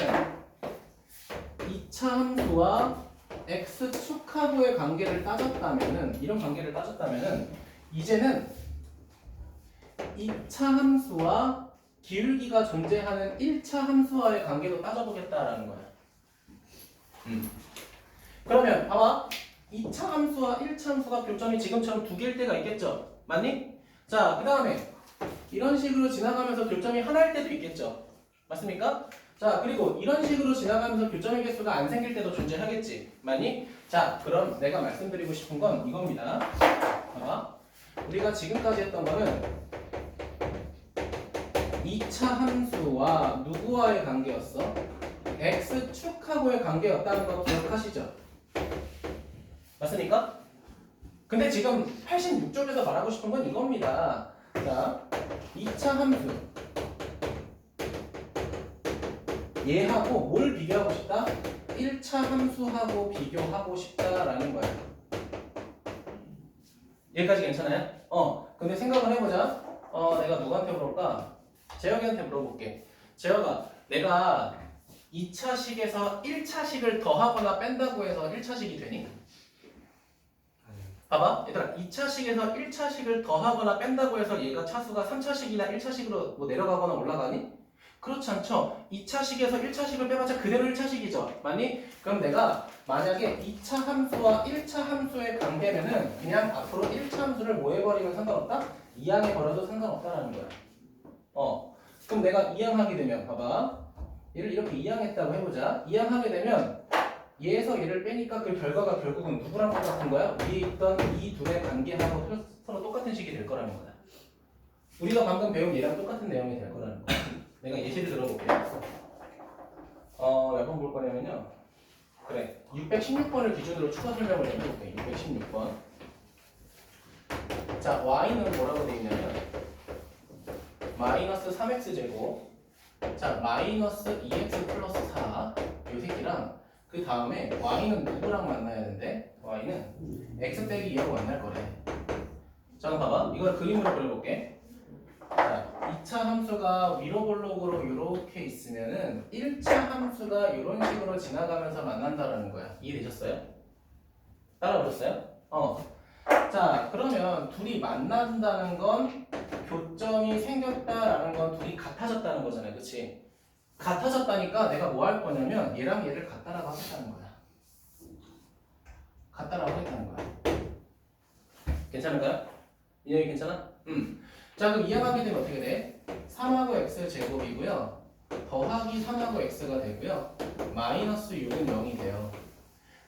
2차 함수와 x축하고의 관계를 따졌다면은, 이런 관계를 따졌다면은 이제는 2차 함수와 기울기가 존재하는 1차 함수와의 관계도 따져보겠다라는 거야. 그러면 봐봐. 2차 함수와 1차 함수가 교점이 지금처럼 두 개일 때가 있겠죠? 맞니? 자, 그 다음에 이런 식으로 지나가면서 교점이 하나일 때도 있겠죠? 맞습니까? 자, 그리고 이런 식으로 지나가면서 교점의 개수가 안 생길 때도 존재하겠지? 맞니? 자, 그럼 내가 말씀드리고 싶은 건 이겁니다. 봐봐. 우리가 지금까지 했던 거는 2차 함수와 누구와의 관계였어? x축하고의 관계였다는 거 기억하시죠? 맞습니까? 근데 지금 86쪽에서 말하고 싶은 건 이겁니다. 자, 2차 함수 얘하고 뭘 비교하고 싶다? 1차 함수하고 비교하고 싶다라는 거야. 여기까지 괜찮아요? 근데 생각을 해보자. 내가 누구한테 물어볼까? 재혁이한테 물어볼게. 재혁아, 내가 2차식에서 1차식을 더하거나 뺀다고 해서 1차식이 되니? 봐봐, 얘들아, 2차식에서 1차식을 더하거나 뺀다고 해서 얘가 차수가 3차식이나 1차식으로 뭐 내려가거나 올라가니? 그렇지 않죠. 2차식에서 1차식을 빼봤자 그대로 1차식이죠. 맞니? 그럼 내가 만약에 2차 함수와 1차 함수의 관계면은 그냥 앞으로 1차 함수를 뭐 해버리면 상관없다? 이항해버려도 상관없다라는 거야. 그럼 내가 이항하게 되면 봐봐. 얘를 이렇게 이항했다고 해보자. 이항하게 되면 얘에서 얘를 빼니까 그 결과가 결국은 누구랑 똑같은 거야? 위에 있던 이 둘의 관계하고 서로 똑같은 식이 될 거라는 거야. 우리가 방금 배운 얘랑 똑같은 내용이 될 거라는 거야. 내가 예시를 들어볼게. 몇 번 볼 거냐면요. 그래, 616번을 기준으로 추가 설명을 해볼게. 616번. 자, y는 뭐라고 돼 있냐면 마이너스 3x제곱, 자, 마이너스 2x 플러스 4, 요 새끼랑 그 다음에 y는 누구랑 만나야 된대? y는 x 빼기 2하고 만날 거래. 자, 봐봐. 이걸 그림으로 그려볼게. 자, 2차 함수가 위로 볼록으로 이렇게 있으면은 1차 함수가 이런 식으로 지나가면서 만난다라는 거야. 이해되셨어요? 따라오셨어요? 자, 그러면 둘이 만난다는 건 교점이 생겼다라는 건 둘이 같아졌다는 거잖아요. 그치? 같아졌다니까 내가 뭐 할 거냐면 얘랑 얘를 같다라고 하겠다는 거야. 같다라고 하겠다는 거야. 괜찮은가요? 이 얘기 괜찮아? 자, 그럼 이항하게 되면 어떻게 돼? 3하고 x 제곱이고요. 더하기 3하고 x가 되고요. 마이너스 6은 0이 돼요.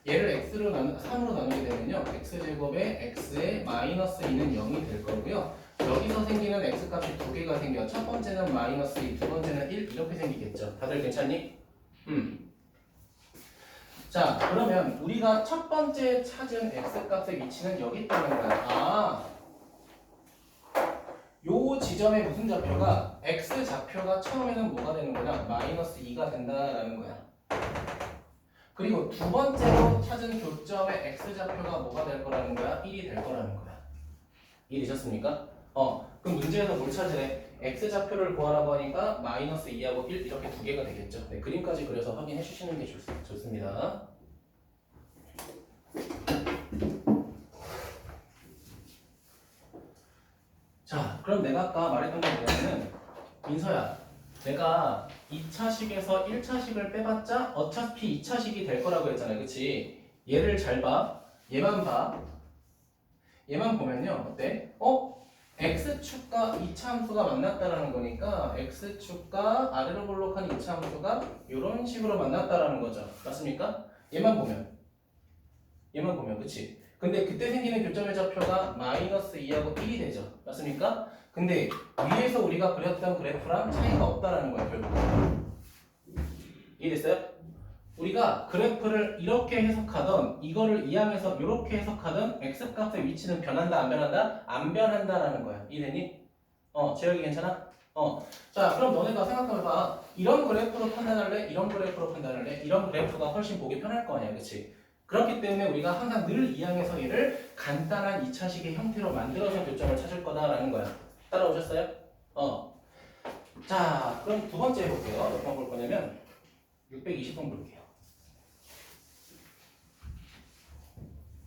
얘를 x로 3으로 나누게 되면요. x제곱에 x에 마이너스 2는 0이 될 거고요. 여기서 생기는 x값이 두 개가 생겨. 첫 번째는 마이너스 2, 두 번째는 1 이렇게 생기겠죠. 다들 괜찮니? 자, 그러면 우리가 첫 번째 찾은 x값의 위치는 여기 있다는 거야. 요 지점에 무슨 좌표가 x 좌표가 처음에는 뭐가 되는 거냐? 마이너스 2가 된다라는 거야. 그리고 두 번째로 찾은 교점의 x 좌표가 뭐가 될 거라는 거야? 1이 될 거라는 거야. 이해되셨습니까? 그럼 문제에서 뭘 찾으래? x 좌표를 구하라고 하니까 마이너스 2하고 1 이렇게 두 개가 되겠죠. 네, 그림까지 그려서 확인해 주시는 게 좋습니다. 자, 그럼 내가 아까 말했던 게 뭐냐면은 민서야, 내가 2차식에서 1차식을 빼봤자 어차피 2차식이 될 거라고 했잖아요. 그치? 얘를 잘 봐. 얘만 봐. 얘만 보면요. 어때? x축과 2차 함수가 만났다라는 거니까 x축과 아래로 볼록한 2차 함수가 이런 식으로 만났다라는 거죠. 맞습니까? 얘만 보면 그치? 근데 그때 생기는 교점의 좌표가 마이너스 2하고 1이 되죠. 맞습니까? 근데 위에서 우리가 그렸던 그래프랑 차이가 없다라는 거야, 결국. 이해됐어요? 우리가 그래프를 이렇게 해석하던 이거를 이항해서 이렇게 해석하던 x값의 위치는 변한다, 안 변한다? 안 변한다라는 거야. 이해됐니? 재혁이 괜찮아? 자, 그럼 너네가 생각해봐. 이런 그래프로 판단할래? 이런 그래프로 판단할래? 이런 그래프가 훨씬 보기 편할 거 아니야, 그치? 그렇기 때문에 우리가 항상 늘 이항해서 얘를 간단한 2차식의 형태로 만들어서 교점을 찾을 거다라는 거야. 따라오셨어요? 자, 그럼 두 번째 해볼게요. 몇 번 볼 거냐면 620번 볼게요.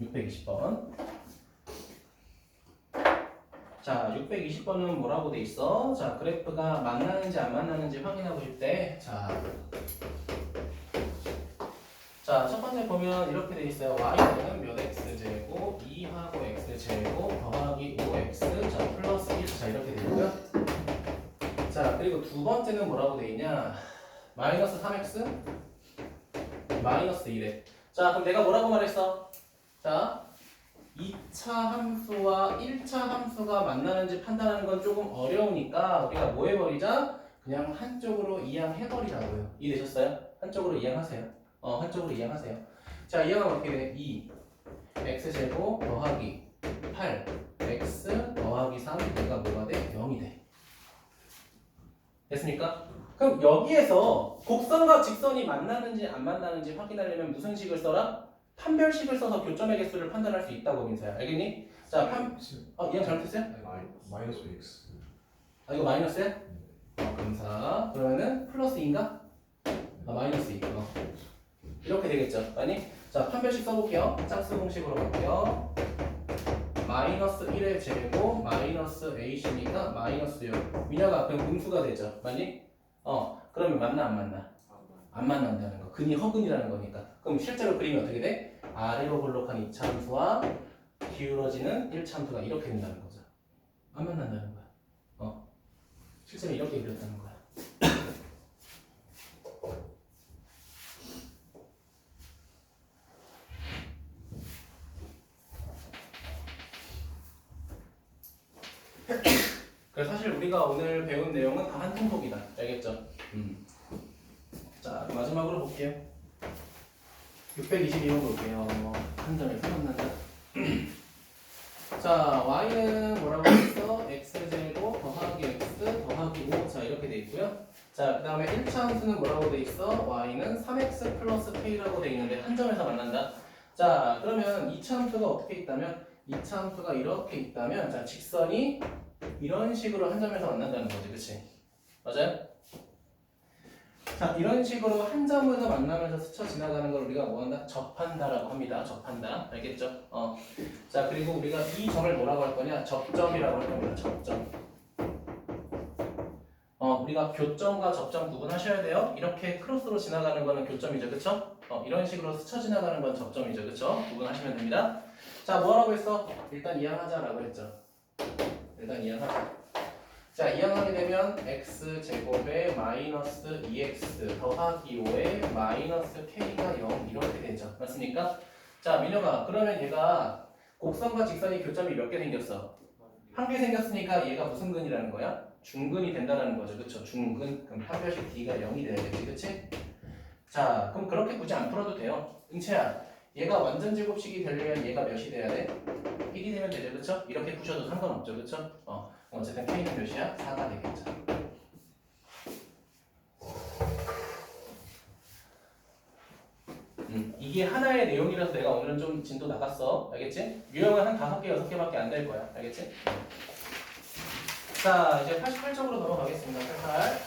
620번. 자, 620번은 뭐라고 돼 있어? 자, 그래프가 만나는지 안 만나는지 확인하고 싶대. 자, 첫 번째 보면 이렇게 돼 있어요. y는 몇 x제곱 2하고 x제곱 더하기 5x 자 플러스 1 자 이렇게 되고요. 자, 그리고 두 번째는 뭐라고 돼 있냐? 마이너스 3x 마이너스 2래. 자, 그럼 내가 뭐라고 말했어? 자, 2차 함수와 1차 함수가 만나는지 판단하는 건 조금 어려우니까 우리가 뭐 해버리자? 그냥 한쪽으로 이항해버리라고요. 이해되셨어요? 한쪽으로 이항하세요. 한쪽으로 이항하세요. 자, 이항하면 어떻게 돼? 2 x제곱 더하기 8 x 더하기 3 얘가 뭐가 돼? 0이 돼. 됐습니까? 그럼 여기에서 곡선과 직선이 만나는지 안 만나는지 확인하려면 무슨 식을 써라? 판별식을 써서 교점의 개수를 판단할 수 있다고 민서야. 알겠니? 자, 이형 잘못했어요? 마이너스 x. 이거 마이너스야? 감사. 그러면은 플러스 2인가? 마이너스 2. 이렇게 되겠죠. 아니? 자, 판별식 써볼게요. 짝수 공식으로 갈게요. 마이너스 1의 제곱 마이너스 a시니까 마이너스 6. 민혁아, 그럼 음수가 되죠. 맞니? 그러면 맞나 안 맞나? 안 만난다는 거. 근이 허근이라는 거니까. 그럼 실제로 그리면 어떻게 돼? 아래로 볼록한 2차함수와 기울어지는 1차함수가 이렇게 된다는 거죠. 안 만난다는 거야. 실제로 이렇게 그렸다는 거야. 그래서 사실 우리가 오늘 배운 내용은 다 한 통속이다. 알겠죠? 자, 마지막으로 볼게요. 622번 볼게요. 한 점에서 만난다. 자, y는 뭐라고 했어? x제곱 더하기 x 더하기 5. 자, 이렇게 돼 있고요. 자, 그 다음에 1차 함수는 뭐라고 돼 있어? y는 3x 플러스 k라고 돼 있는데 한 점에서 만난다. 자, 그러면 2차 함수가 어떻게 있다면? 2차 함수가 이렇게 있다면, 자, 직선이 이런 식으로 한 점에서 만난다는 거지, 그치? 맞아요? 자, 이런 식으로 한 점에서 만나면서 스쳐 지나가는 걸 우리가 뭐 한다? 접한다라고 합니다. 접한다. 알겠죠? 자, 그리고 우리가 이 점을 뭐라고 할 거냐? 접점이라고 할 겁니다. 접점. 우리가 교점과 접점 구분하셔야 돼요. 이렇게 크로스로 지나가는 거는 교점이죠. 그쵸? 이런 식으로 스쳐 지나가는 건 접점이죠. 그쵸? 구분하시면 됩니다. 자, 뭐라고 했어? 일단 이항하자라고 했죠. 일단 이항하자. 자, 이항하게 되면 x제곱에 마이너스 2x 더하기 5에 마이너스 k가 0 이렇게 되죠. 맞습니까? 자, 민혁아, 그러면 얘가 곡선과 직선이 교점이 몇 개 생겼어? 한 개 생겼으니까 얘가 무슨 근이라는 거야? 중근이 된다는 거죠. 그쵸? 중근. 그럼 판별식 d가 0이 돼야 되지. 그치? 자, 그럼 그렇게 굳이 안 풀어도 돼요. 응채야, 얘가 완전 제곱식이 되려면 얘가 몇이 돼야 돼? 1이 되면 되죠. 그쵸? 이렇게 푸셔도 상관없죠. 그쵸? 어쨌든 k는 몇이야? 4가 되겠죠. 이게 하나의 내용이라서 내가 오늘은 좀 진도 나갔어. 알겠지? 유형은 한 5개, 6개밖에 안 될 거야. 알겠지? 자, 이제 88쪽으로 넘어가겠습니다. 88.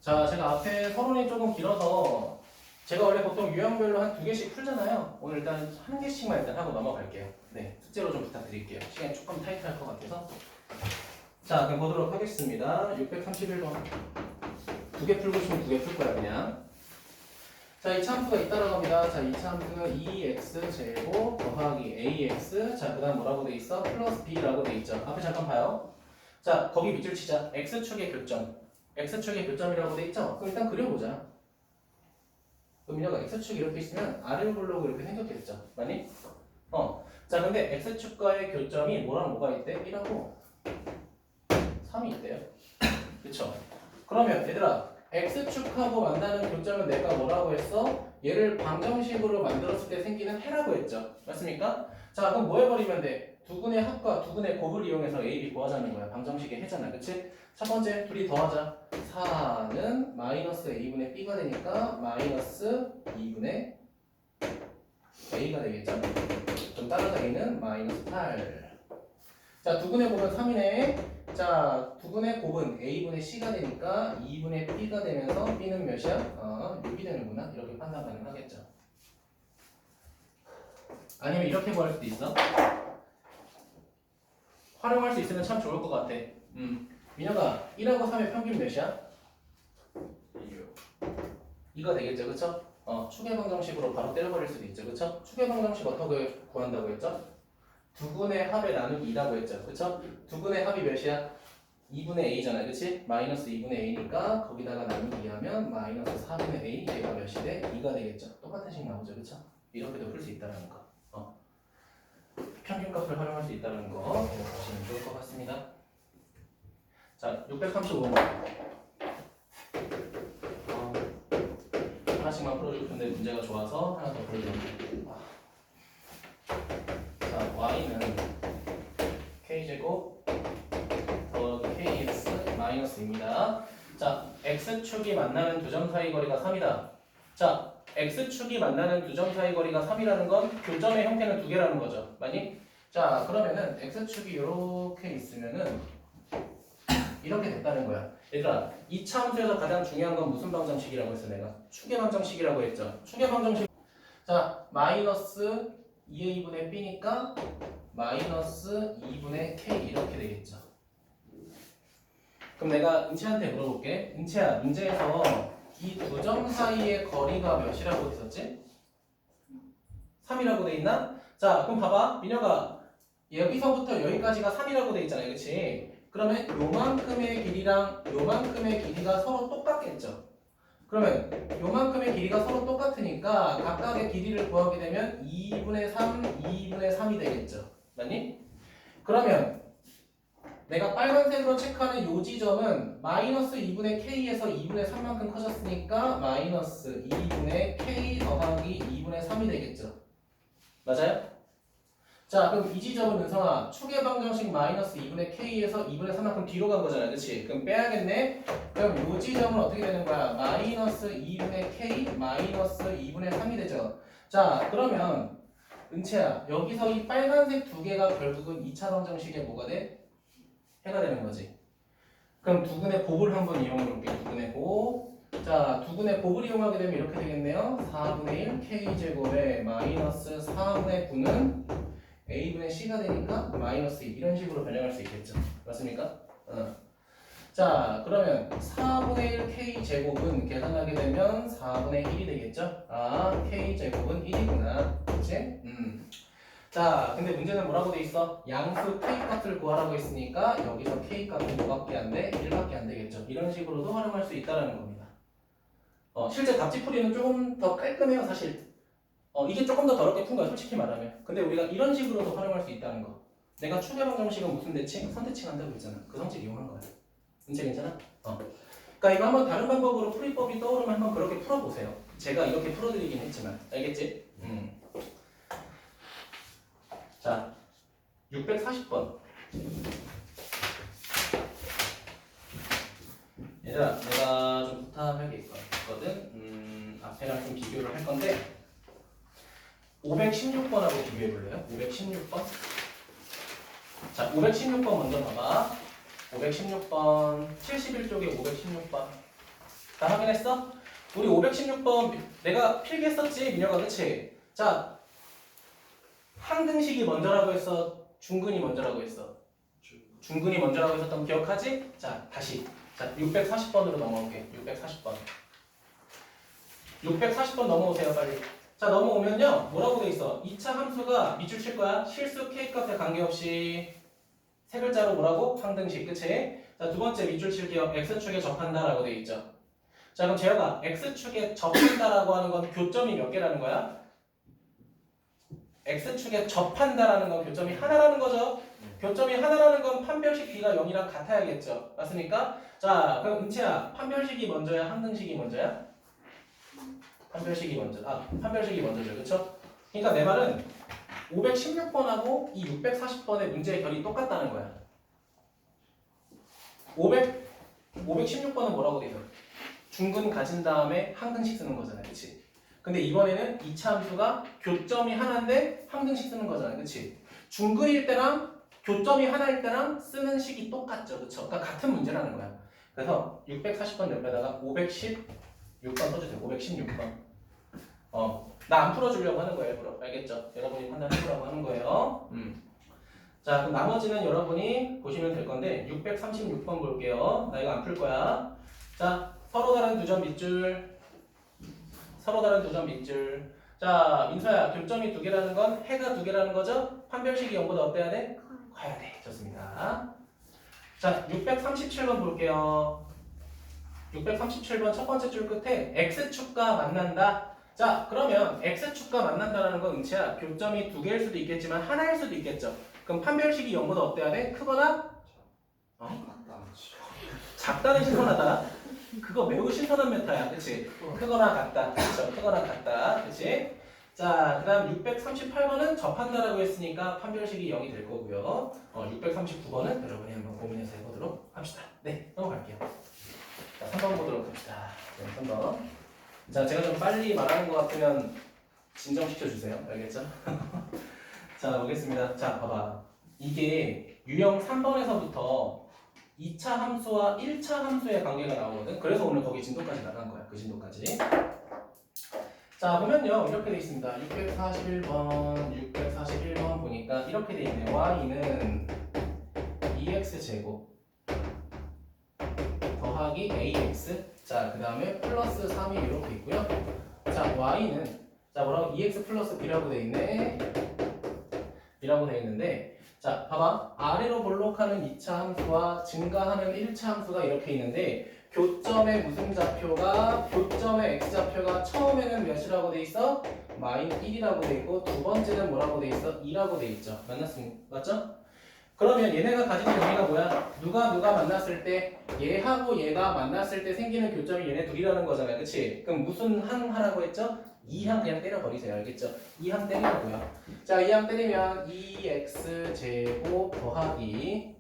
자, 제가 앞에 서론이 조금 길어서 제가 원래 보통 유형별로 한 2개씩 풀잖아요. 오늘 일단 1개씩만 일단 하고 넘어갈게요. 네, 숙제로 좀 부탁드릴게요. 시간이 조금 타이트할 것 같아서. 자, 그럼 보도록 하겠습니다. 631번. 2개 풀고 싶으면 2개 풀 거야, 그냥. 자, 2차 함수가 잇따라 갑니다. 자, 2차 함수는 2x제곱 더하기 ax. 자, 그 다음 뭐라고 돼 있어? 플러스 b라고 돼 있죠. 앞에 잠깐 봐요. 자, 거기 밑줄 치자. x축의 교점. x축의 교점이라고 돼 있죠? 그럼 일단 그려보자. 그럼 민혁아, x축이 이렇게 있으면 아래로 보려고 이렇게 생겼겠죠? 맞니? 자, 근데 x축과의 교점이 뭐랑 뭐가 있대? 1하고 3이 있대요. 그쵸? 그러면 얘들아, x축하고 만나는 교점은 내가 뭐라고 했어? 얘를 방정식으로 만들었을 때 생기는 해라고 했죠. 맞습니까? 자, 그럼 뭐 해버리면 돼? 두근의 합과 두근의 곱을 이용해서 a, b 구하자는 거야. 방정식의 해잖아. 그치? 첫 번째, 둘이 더하자. 4는 마이너스 a분의 b가 되니까 마이너스 2분의 a가 되겠죠? 좀 따라서 a는 마이너스 8. 자, 두근의 곱은 3이네. 자, 두근의 곱은 a분의 c가 되니까 2분의 b가 되면서 b는 몇이야? 6이 되는구나. 이렇게 판단 가능하겠죠. 아니면 이렇게 구할 수도 있어. 활용할 수 있으면 참 좋을 것 같아. 민혁아, 1하고 3의 평균 몇이야? 2가 되겠죠, 그쵸? 추계 방정식으로 바로 때려버릴 수도 있죠, 그쵸? 추계 방정식 어떻게 구한다고 했죠? 두근의 합의 나누기 2라고 했죠, 그쵸? 두근의 합이 몇이야? 2분의 a잖아, 그치? 마이너스 2분의 a니까 거기다가 나누기 하면 마이너스 4분의 a, 얘가 몇이 돼? 2가 되겠죠? 똑같은 식 나오죠, 그쵸? 이렇게도 풀 수 있다는 거. 평균값을 활용할 수 있다는 거 보시면 좋을 것 같습니다. 자, 635번. 하나씩만 풀어줄 텐데 문제가 좋아서 하나 더 풀어줘. 자, y K제곱 더하기 KX 마이너스 2입니다. 자, X축이 만나는 두 점 사이 거리가 3이다. 자, X축이 만나는 두 점 사이 거리가 3이라는 건 교점의 형태는 두 개라는 거죠. 맞니? 자, 그러면은 X축이 이렇게 있으면은 이렇게 됐다는 거야. 얘들아, 이차 함수에서 가장 중요한 건 무슨 방정식이라고 했어 내가? 축의 방정식이라고 했죠. 축의 방정식. 자, 마이너스 2a분의 b니까 마이너스 2분의 k 이렇게 되겠죠. 그럼 내가 은채한테 물어볼게. 은채야, 문제에서 이 두 점 사이의 거리가 몇이라고 했었지? 3이라고 돼 있나? 자, 그럼 봐봐. 민혁아, 여기서부터 여기까지가 3이라고 돼 있잖아요. 그치? 그러면 요만큼의 길이랑 요만큼의 길이가 서로 똑같겠죠? 그러면 요만큼의 길이가 서로 똑같으니까 각각의 길이를 구하게 되면 2분의 3, 2분의 3이 되겠죠? 맞니? 그러면 내가 빨간색으로 체크하는 요 지점은 마이너스 2분의 k에서 2분의 3만큼 커졌으니까 마이너스 2분의 k 더하기 2분의 3이 되겠죠? 맞아요? 자, 그럼 이 지점은 은성아 축의 방정식 마이너스 2분의 k에서 2분의 3만큼 뒤로 간 거잖아. 그치? 그럼 빼야겠네? 그럼 이 지점은 어떻게 되는 거야? 마이너스 2분의 k 마이너스 2분의 3이 되죠. 자, 그러면 은채야, 여기서 이 빨간색 두 개가 결국은 2차 방정식의 뭐가 돼? 해가 되는 거지. 그럼 두근의 곱을 한번 이용해 볼게요. 두근의 곱. 자, 두근의 곱을 이용하게 되면 이렇게 되겠네요. 4분의 1 k제곱에 마이너스 4분의 9는 a분의 c가 되니까 마이너스 2 이런 식으로 변형할 수 있겠죠. 맞습니까? 자, 그러면 4분의 1 k제곱은 계산하게 되면 4분의 1이 되겠죠? 아, k제곱은 1이구나. 그치? 자, 근데 문제는 뭐라고 돼 있어? 양수 k값을 구하라고 했으니까 여기서 k값은 뭐밖에 안 돼? 1밖에 안 되겠죠. 이런 식으로도 활용할 수 있다는 겁니다. 실제 답지풀이는 조금 더 깔끔해요, 사실. 이게 조금 더 더럽게 푼 거야, 솔직히 말하면. 근데 우리가 이런 식으로도 활용할 수 있다는 거. 내가 추계 방정식은 무슨 대칭? 선대칭 한다고 했잖아. 그 성질 이용한 거야. 문제 괜찮아? 그러니까 이거 한번 다른 방법으로 풀이법이 떠오르면 한번 그렇게 풀어보세요. 제가 이렇게 풀어드리긴 했지만. 알겠지? 자, 640번. 얘들아, 내가 좀 부탁할 게 있거든. 앞에랑 좀 비교를 할 건데 516번하고 비교해 볼래요? 516번. 자, 516번 먼저 봐봐. 516번 71쪽에 516번 다 확인했어? 우리 516번 내가 필기했었지? 민혁아, 그치? 자, 항등식이 먼저라고 했어? 중근이 먼저라고 했어? 중근이 먼저라고 했었던 거 기억하지? 자, 다시. 자, 640번으로 넘어올게. 640번. 640번 넘어오세요, 빨리. 자, 넘어오면요. 뭐라고 돼 있어? 2차 함수가 밑줄 칠 거야. 실수 k값에 관계없이 세 글자로 뭐라고? 항등식. 그치? 자, 두 번째 밑줄 칠게요. x축에 접한다라고 돼 있죠. 자, 그럼 재혁아, x축에 접한다라고 하는 건 교점이 몇 개라는 거야? x축에 접한다라는 건 교점이 하나라는 거죠. 교점이 하나라는 건 판별식 b가 0이랑 같아야겠죠. 맞습니까? 자, 그럼 은채야, 판별식이 먼저야? 항등식이 먼저야? 판별식이 먼저. 판별식이 먼저죠. 그쵸? 그러니까 내 말은 516번하고 이 640번의 문제의 결이 똑같다는 거야. 516번은 뭐라고 돼 있어? 중근 가진 다음에 항등식 쓰는 거잖아. 그치? 근데 이번에는 2차 함수가 교점이 하나인데 항등식 쓰는 거잖아. 그치? 중근일 때랑 교점이 하나일 때랑 쓰는 식이 똑같죠. 그쵸? 그러니까 같은 문제라는 거야. 그래서 640번 옆에다가 516번 써주세요. 516번. 나 안 풀어주려고 하는 거예요. 일부러. 알겠죠? 여러분이 판단해보라고 하는 거예요. 자, 그럼 나머지는 여러분이 보시면 될 건데 636번 볼게요. 나 이거 안 풀 거야. 자, 서로 다른 두 점 밑줄. 서로 다른 두 점 밑줄. 자, 민서야, 교점이 두 개라는 건 해가 두 개라는 거죠? 판별식이 0보다 어때야 돼? 커야 돼. 좋습니다. 자, 637번 볼게요. 637번 첫 번째 줄 끝에 X축과 만난다. 자, 그러면 X축과 만난다라는 건 은채야, 교점이 두 개일 수도 있겠지만 하나일 수도 있겠죠. 그럼 판별식이 0보다 어때야 돼? 크거나? 작다는 신선하다. 그거 매우 신선한 메타야. 그치? 크거나 같다. 그쵸? 크거나 같다. 그치? 자, 그 다음 638번은 접한다라고 했으니까 판별식이 0이 될 거고요. 639번은 여러분이 한번 고민해서 해보도록 합시다. 네, 넘어갈게요. 자, 3번 보도록 합시다. 네, 3번. 자, 제가 좀 빨리 말하는 것 같으면 진정시켜주세요. 알겠죠? 자, 보겠습니다. 자, 봐봐. 이게 유형 3번에서부터 2차 함수와 1차 함수의 관계가 나오거든. 그래서 오늘 거기 진도까지 나간 거야. 그 진도까지. 자, 보면요. 이렇게 돼 있습니다. 641번 보니까 이렇게 돼 있네요. y는 2x제곱 더하기 ax. 자, 그 다음에 플러스 3이 이렇게 있고요. 자, y는 자, 뭐라고? 2x 플러스 b라고 돼 있네. b라고 돼 있는데, 자, 봐봐. 아래로 볼록하는 2차 함수와 증가하는 1차 함수가 이렇게 있는데, 교점의 무슨 좌표가, 교점의 x좌표가 처음에는 몇이라고 돼 있어? 마이너스 1이라고 돼 있고, 두 번째는 뭐라고 돼 있어? 2라고 돼 있죠. 맞죠? 그러면 얘네가 가지는 의미가 뭐야? 누가 만났을 때, 얘하고 얘가 만났을 때 생기는 교점이 얘네 둘이라는 거잖아요. 그치? 그럼 무슨 항 하라고 했죠? 2항 그냥 때려버리세요. 알겠죠? 2항 때리라고요. 자, 2항 때리면 2x제곱 더하기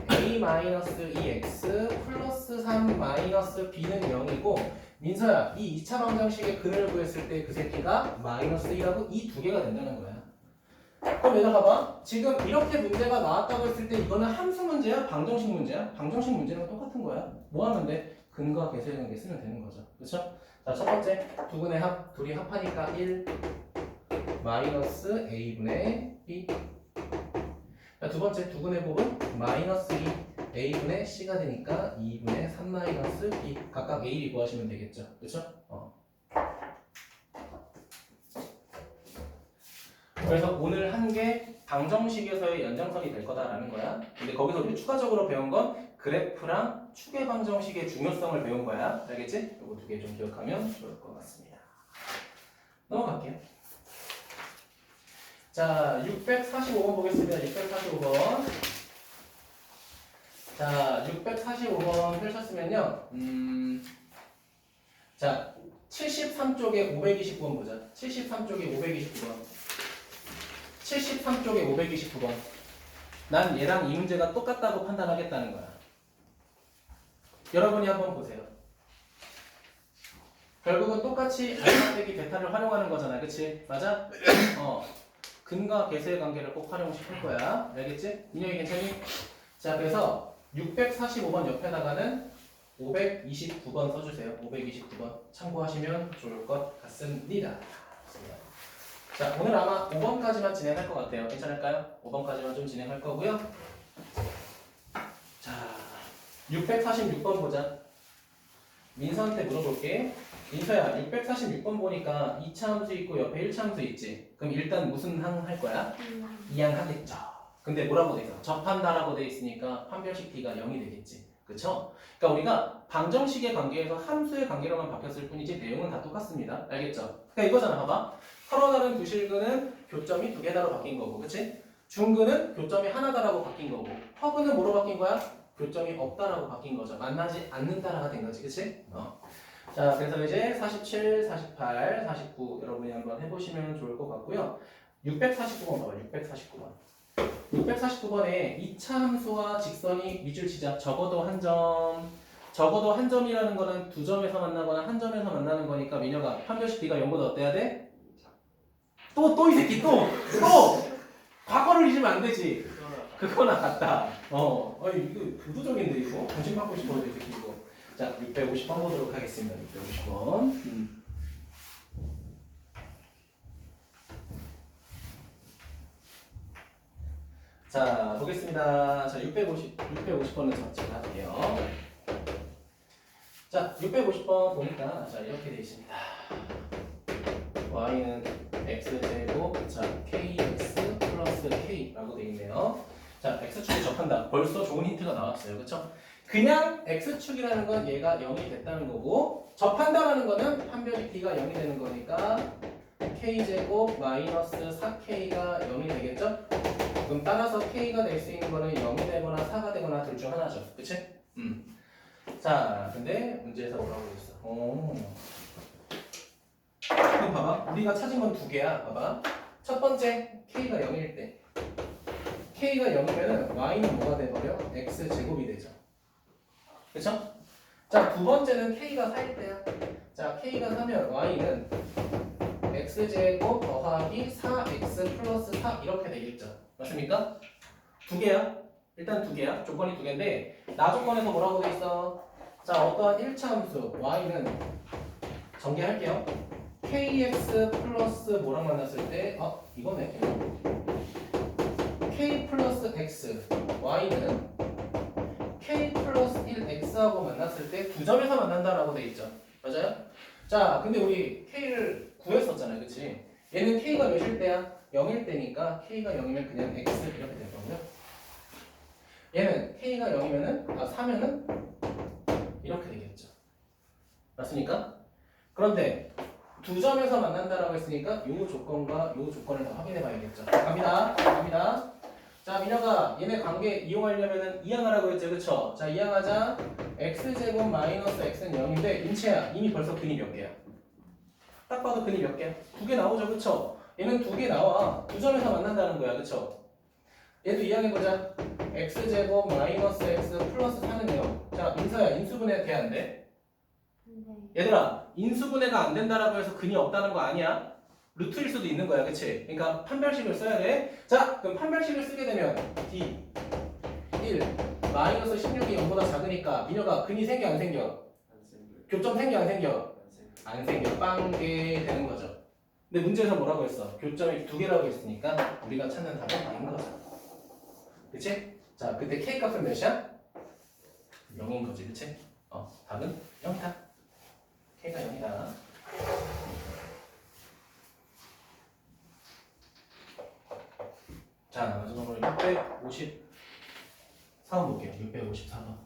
a-2x 플러스 3 마이너스 b는 0이고, 민서야, 이 2차 방정식의 근을 구했을 때 그 새끼가 마이너스 1하고 이 두 개가 된다는 거야. 그럼 얘들아 봐봐. 지금 이렇게 문제가 나왔다고 했을 때 이거는 함수 문제야? 방정식 문제야? 방정식 문제랑 똑같은 거야. 뭐 하면 돼? 근과 계수의 관계 쓰면 되는 거죠. 그렇죠? 자, 첫 번째 두분의 합, 둘이 합하니까 1 마이너스 a분의 b. 자, 두 번째 두분의 곱은 마이너스 2 a분의 c가 되니까 2분의 3 마이너스 b. 각각 a, b 구하시면 되겠죠. 그렇죠? 그래서 오늘 한 게 방정식에서의 연장선이 될 거다라는 거야. 근데 거기서 우리 추가적으로 배운 건 그래프랑 추계 방정식의 중요성을 배운 거야. 알겠지? 이거 두 개 좀 기억하면 좋을 것 같습니다. 넘어갈게요. 자, 645번 보겠습니다. 645번. 자, 645번 펼쳤으면요. 자, 73쪽에 529번 보자. 73쪽에 529번. 73쪽에 529번. 난 얘랑 이 문제가 똑같다고 판단하겠다는 거야. 여러분이 한번 보세요. 결국은 똑같이 알파 빼기 베타를 활용하는 거잖아. 그치? 맞아? 근과 계수의 관계를 꼭 활용시킬 거야. 알겠지? 인형이 괜찮니? 자, 그래서 645번 옆에다가는 529번 써주세요. 529번 참고하시면 좋을 것 같습니다. 자, 오늘 아마 5번까지만 진행할 것 같아요. 괜찮을까요? 5번까지만 좀 진행할 거고요. 자, 646번 보자. 민서한테 물어볼게. 민서야, 646번 보니까 2차 함수 있고 옆에 1차 함수 있지? 그럼 일단 무슨 항 할 거야? 2항 하겠죠. 근데 뭐라고 돼 있어? 접한다라고 돼 있으니까 판별식 D가 0이 되겠지. 그쵸? 그러니까 우리가 방정식의 관계에서 함수의 관계로만 바뀌었을 뿐이지 내용은 다 똑같습니다. 알겠죠? 그러니까 이거잖아. 봐봐. 서로 다른 두 실근은 교점이 두 개다로 바뀐 거고, 그치? 중근은 교점이 하나다라고 바뀐 거고, 허근은 뭐로 바뀐 거야? 교점이 없다라고 바뀐 거죠. 만나지 않는다라가 된 거지, 그치? 자, 그래서 이제 47, 48, 49 여러분이 한번 해보시면 좋을 것 같고요. 649번 봐봐, 649번. 649번에 2차 함수와 직선이 밑줄 치자. 적어도 한 점. 적어도 한 점이라는 거는 두 점에서 만나거나 한 점에서 만나는 거니까 민혁아, 판별식 D가 0보다 어때야 돼? 또 이 새끼 또 과거를 잊으면 안 되지. 그거나 같다. 이거 부도적인데 이거 관심 받고 싶어요 이 새끼 이거. 자, 650번 보도록 하겠습니다. 650번. 자, 보겠습니다. 자, 650번은 제가 할게요. 자, 650번 보니까 자 이렇게 되어 있습니다. y는 x제곱, 자 kx 플러스 k라고 되어 있네요. 자, x축에 접한다. 벌써 좋은 힌트가 나왔어요. 그쵸? 그냥 x축이라는 건 얘가 0이 됐다는 거고, 접한다라는 거는 판별식 D가 0이 되는 거니까 k제곱 마이너스 4k가 0이 되겠죠? 그럼 따라서 k가 될 수 있는 거는 0이 되거나 4가 되거나 둘 중 하나죠. 그치? 자, 근데 문제에서 뭐라고 했어? 그럼 봐봐. 우리가 찾은 건 두 개야. 봐봐. 첫 번째 k가 0일 때 k가 0이면은 y는 뭐가 돼버려? x 제곱이 되죠. 그쵸? 자, 두 번째는 k가 4일 때야. 자, k가 4면 y는 x제곱 더하기 4x 플러스 4 이렇게 되겠죠. 맞습니까? 두 개야. 일단 두 개야. 조건이 두 개인데 나 조건에서 뭐라고 돼 있어? 자, 어떠한 1차 함수 y는 전개할게요. kx 플러스 뭐랑 만났을 때 이거네. k 플러스 x y는 k 플러스 1x하고 만났을 때 두 점에서 만난다라고 돼 있죠. 맞아요? 자, 근데 우리 k를 구했었잖아요. 그치? 얘는 k가 몇일 때야? 0일 때니까 k가 0이면 그냥 x 이렇게 될 거고요. 얘는 k가 0이면은 3면은 이렇게 되겠죠. 맞습니까? 그런데 두 점에서 만난다라고 했으니까 요 조건과 요 조건을 다 확인해 봐야겠죠. 갑니다. 자, 민혁아, 얘네 관계 이용하려면은 이항하라고 했죠. 그쵸? 자, 이항하자. x제곱 마이너스 x는 0인데 인체야, 이미 벌써 근이 몇 개야? 딱 봐도 근이 몇 개야? 두 개 나오죠. 그쵸? 얘는 두 개 나와. 두 점에서 만난다는 거야. 그쵸? 얘도 이항해보자. x제곱 마이너스 x 플러스 4는 0. 자, 민서야, 인수분해 돼 안 돼? 얘들아, 인수분해가 안 된다라고 해서 근이 없다는 거 아니야? 루트일 수도 있는 거야, 그치? 그러니까 판별식을 써야 돼. 자, 그럼 판별식을 쓰게 되면 d 1 마이너스 16이 0보다 작으니까 민혁아 근이 생겨 안 생겨? 안 생겨요. 교점 생겨 안 생겨? 안 생겨요. 안 생겨. 빵개 되는 거죠. 근데 문제에서 뭐라고 했어? 교점이 두 개라고 했으니까 우리가 찾는 답은 A인 거죠. 그치? 자, 그때 K 값은 몇이야? 0인 거지, 그치? 답은 0이다. K가 0이다. 자, 마지막으로 654번 볼게요. 654번.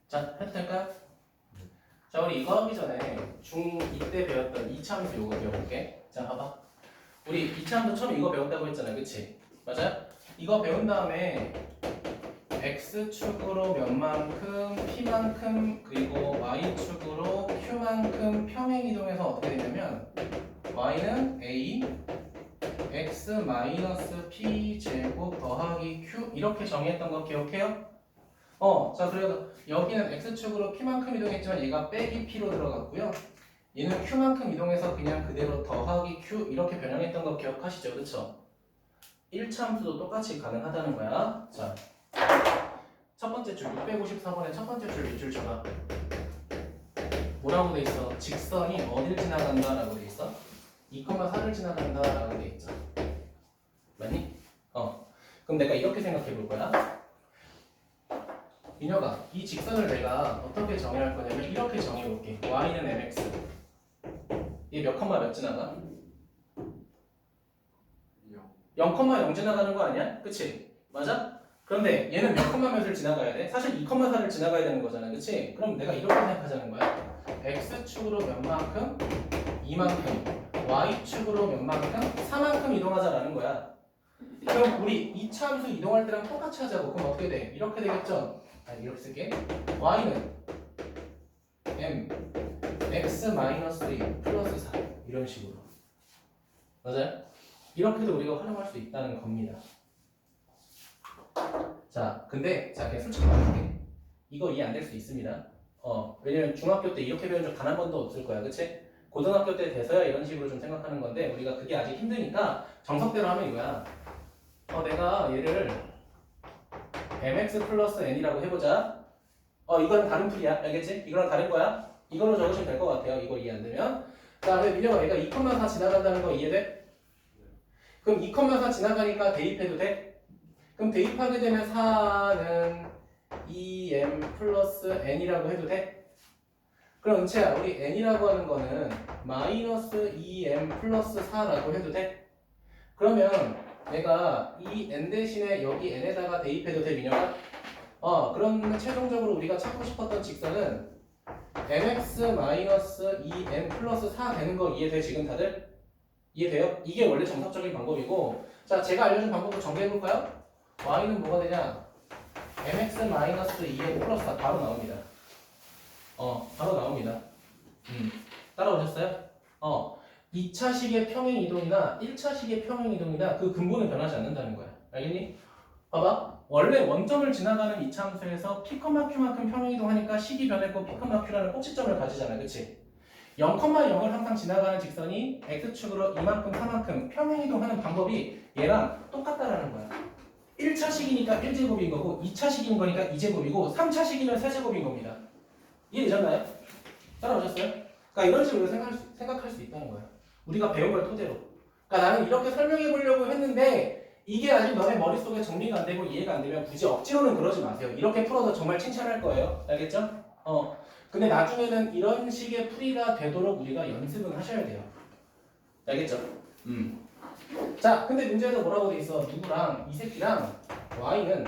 자, 해도 될까요? 자, 우리 이거 하기 전에 중2 때 배웠던 2차 함수 요거 배워볼게. 자, 봐봐. 우리 2차 함수 처음에 이거 배웠다고 했잖아요. 그치? 맞아요? 이거 배운 다음에 x축으로 몇만큼, p만큼, 그리고 y축으로 q만큼 평행 이동해서 어떻게 되냐면 y는 a, x 마이너스 p 제곱 더하기 q 이렇게 정의했던 거 기억해요? 자, 그래서 여기는 x축으로 p만큼 이동했지만 얘가 빼기 p로 들어갔고요. 얘는 q만큼 이동해서 그냥 그대로 더하기 q 이렇게 변형했던 거 기억하시죠? 그쵸? 1차 함수도 똑같이 가능하다는 거야. 자, 첫 번째 줄 654번의 첫 번째 줄 밑줄 쳐봐. 뭐라고 돼 있어? 직선이 어딜 지나간다 라고 돼 있어? 2,4를 지나간다 라고 돼 있죠. 맞니? 그럼 내가 이렇게 생각해 볼 거야. 민혁아, 이 직선을 내가 어떻게 정의할 거냐면 이렇게 정의해 볼게. y는 mx. 얘 몇 컴마 몇 지나가? 0,0 지나가는 거 아니야? 그치? 맞아? 그런데 얘는 몇 컴마 몇을 지나가야 돼? 사실 2,4를 지나가야 되는 거잖아. 그치? 그럼 내가 이렇게 생각하자는 거야. x축으로 몇만큼? 2만큼. y축으로 몇만큼? 4만큼 이동하자라는 거야. 그럼 우리 2차 함수 이동할 때랑 똑같이 하자고. 그럼 어떻게 돼? 이렇게 되겠죠? 아니, 이렇게 쓸게. y는 m x 마이너스 2 플러스 4 이런 식으로. 맞아요? 이렇게도 우리가 활용할 수 있다는 겁니다. 자, 근데 자, 그냥 솔직히 말할게. 이거 이해 안 될 수 있습니다. 왜냐면 중학교 때 이렇게 배운 적 단 한 번도 없을 거야, 그치? 고등학교 때 돼서야 이런 식으로 좀 생각하는 건데 우리가 그게 아직 힘드니까 정석대로 하면 이거야. 내가 얘를 mx 플러스 n이라고 해보자. 이거는 다른 풀이야, 알겠지? 이거랑 다른 거야. 이걸로 적으시면 될 것 같아요. 이거 이해 안 되면. 자, 근데 민혁아, 얘가 2,4 지나간다는 거 이해돼? 그럼 2,4 지나가니까 대입해도 돼? 그럼 대입하게 되면 4는 2m 플러스 n이라고 해도 돼? 그럼 은채야, 우리 n이라고 하는 거는 마이너스 2m 플러스 4라고 해도 돼? 그러면 내가 이 n 대신에 여기 n에다가 대입해도 돼, 민혁아? 그럼 최종적으로 우리가 찾고 싶었던 직선은 mx 마이너스 2m 플러스 4 되는 거 이해돼, 지금 다들? 이해돼요? 이게 원래 정석적인 방법이고, 자, 제가 알려준 방법으로 정리해볼까요? y는 뭐가 되냐? mx-2의 플러스 4 바로 나옵니다. 바로 나옵니다. 따라오셨어요? 2차식의 평행 이동이나 1차식의 평행 이동이나 그 근본은 변하지 않는다는 거야. 알겠니? 봐봐. 원래 원점을 지나가는 이차함수에서 p, q만큼 평행 이동하니까 식이 변했고 p, q라는 꼭지점을 가지잖아. 그치? 0,0을 항상 지나가는 직선이 x축으로 이만큼, 4만큼 평행 이동하는 방법이 얘랑 똑같다라는 거야. 1차식이니까 1제곱인 거고 2차식인 거니까 2제곱이고 3차식이면 3제곱인 겁니다. 이해되셨나요? 따라오셨어요? 그러니까 이런 식으로 생각할 수 있다는 거야. 우리가 배운 걸 토대로. 그러니까 나는 이렇게 설명해 보려고 했는데 이게 아직 너네 머릿속에 정리가 안 되고 이해가 안 되면 굳이 억지로는 그러지 마세요. 이렇게 풀어도 정말 칭찬할 거예요. 알겠죠? 근데 나중에는 이런 식의 풀이가 되도록 우리가 연습은 하셔야 돼요. 알겠죠? 자, 근데 문제에서 뭐라고 돼 있어? 누구랑 이 새끼랑 y는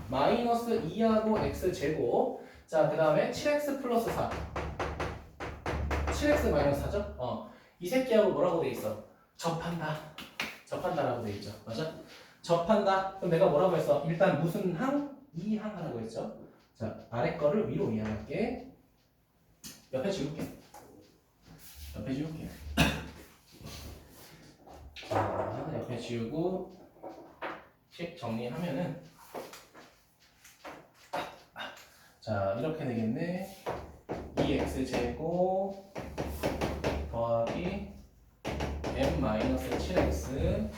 마이너스 2하고 x 제곱. 자, 그 다음에 7x 플러스 4. 7x 마이너스 4죠? 이 새끼하고 뭐라고 돼 있어? 접한다. 접한다라고 돼 있죠. 맞아? 접한다. 그럼 내가 뭐라고 했어? 일단 무슨 항? 이 항 하라고 했죠. 자, 아래 거를 위로 이해할게. 옆에 지울게. 옆에 지울게. 자, 옆에 지우고 식 정리하면은 자, 이렇게 되겠네. 2x제곱 더하기 m-7x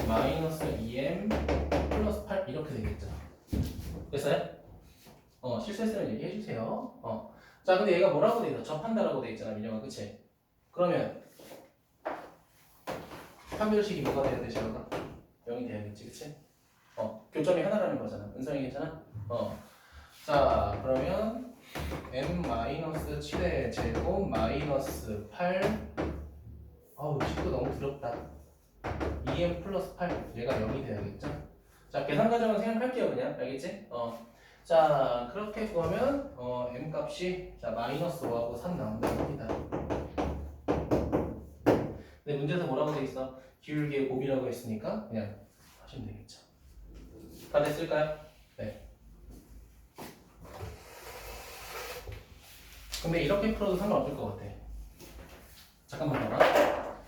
마이너스 2m 플러스 8 이렇게 되겠죠. 됐어요? 실수했으면 얘기해주세요. 자, 근데 얘가 뭐라고 돼 있어? 접한다라고 돼 있잖아, 민영아. 그치? 그러면 판별식이 뭐가 돼야 돼, 제가? 0이 돼야겠지, 그치? 교점이 하나라는 거잖아. 은성이 괜찮아? 자, 그러면 m-7의 제곱 마이너스 8 아우, 식구 너무 두렵다. 2m 플러스 8 얘가 0이 돼야겠죠? 자, 계산 과정은 생각할게요, 그냥. 알겠지? 자, 그렇게 구하면 m 값이 자 마이너스 5하고 3 나온다고 합니다. 근데 문제에서 뭐라고 돼 있어? 기울기의 곱이라고 했으니까 그냥 하시면 되겠죠. 다 됐을까요? 네. 근데 이렇게 풀어도 상관없을 것 같아. 잠깐만 봐봐.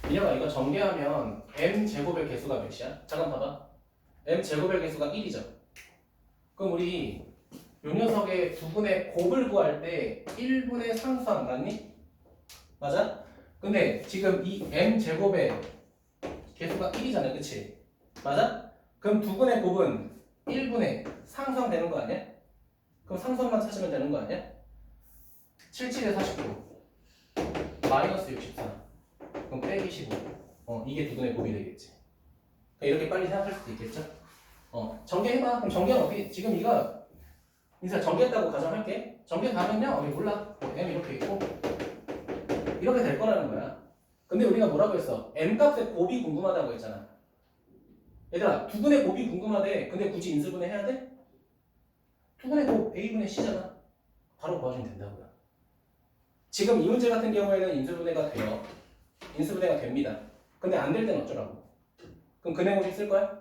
민혁아, 이거 전개하면 m 제곱의 개수가 몇이야? 잠깐 봐봐. m 제곱의 개수가 1이죠. 그럼 우리 요 녀석의 두 분의 곱을 구할 때 1분의 상수항 맞니? 맞아? 근데 지금 이 m 제곱의 개수가 1이잖아, 그치? 맞아? 그럼 두 분의 곱은 1분의 상수항 되는 거 아니야? 그럼 상수항만 찾으면 되는 거 아니야? 77에 49 마이너스 64 그럼 빼기 15 이게 두 분의 곱이 되겠지. 이렇게 빨리 생각할 수도 있겠죠? 전개해봐. 그럼 전개는 어떻게, 지금 이거 인사 전개했다고 가정할게. 전개 다 하면요, 몰라. m 이렇게 있고 이렇게 될 거라는 거야. 근데 우리가 뭐라고 했어? m 값의 곱이 궁금하다고 했잖아. 얘들아, 두 분의 곱이 궁금하대. 근데 굳이 인수분해 해야 돼? 두 분의 곱 a분의 c잖아. 바로 구하시면 된다고요. 지금 이 문제 같은 경우에는 인수분해가 돼요. 인수분해가 됩니다. 근데 안 될 땐 어쩌라고? 그럼 근해 공식 쓸 거야?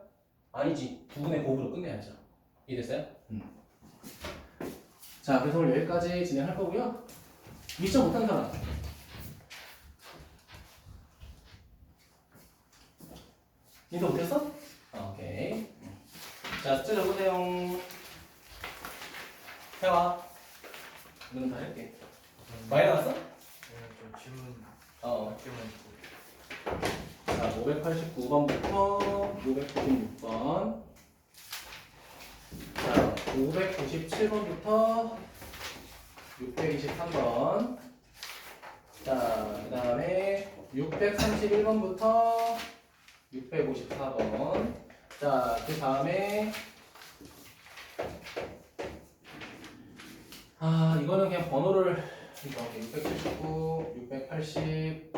아니지. 두 분의 곱으로 끝내야죠. 이해됐어요? 자, 그래서 오늘 여기까지 진행할 거고요. 미처 못한 사람. 인도 못했어? 오케이. 자, 숙제 적으세요. 해와. 이거는 다 할게. 많이 나왔어? 네, 좀 질문 어. 몇 개만 있고. 자, 589번부터 596번. 자, 597번부터 623번. 자, 그 다음에 631번부터 654번. 자, 그 다음에 이거는 그냥 번호를 679, 680,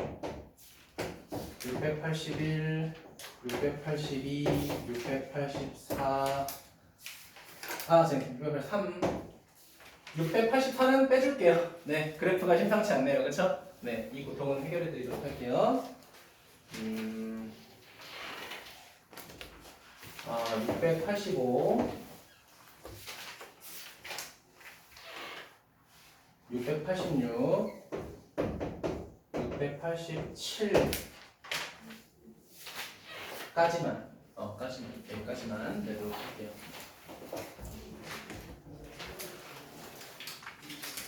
681, 682, 684 683 684는 빼줄게요. 네, 그래프가 심상치 않네요. 그쵸? 네, 이 고통은 해결해 드리도록 할게요. 685, 686, 687까지만, 여기까지만 내도록 할게요.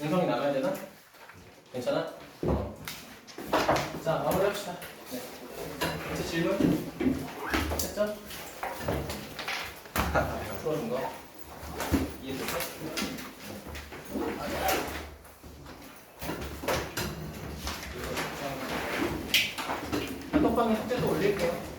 음성이 나가야 되나? 괜찮아? 자, 마무리합시다. 네. 이제 질문? 했죠? 풀어준 거 이해됐어? 단톡방에 숙제도 올릴게요.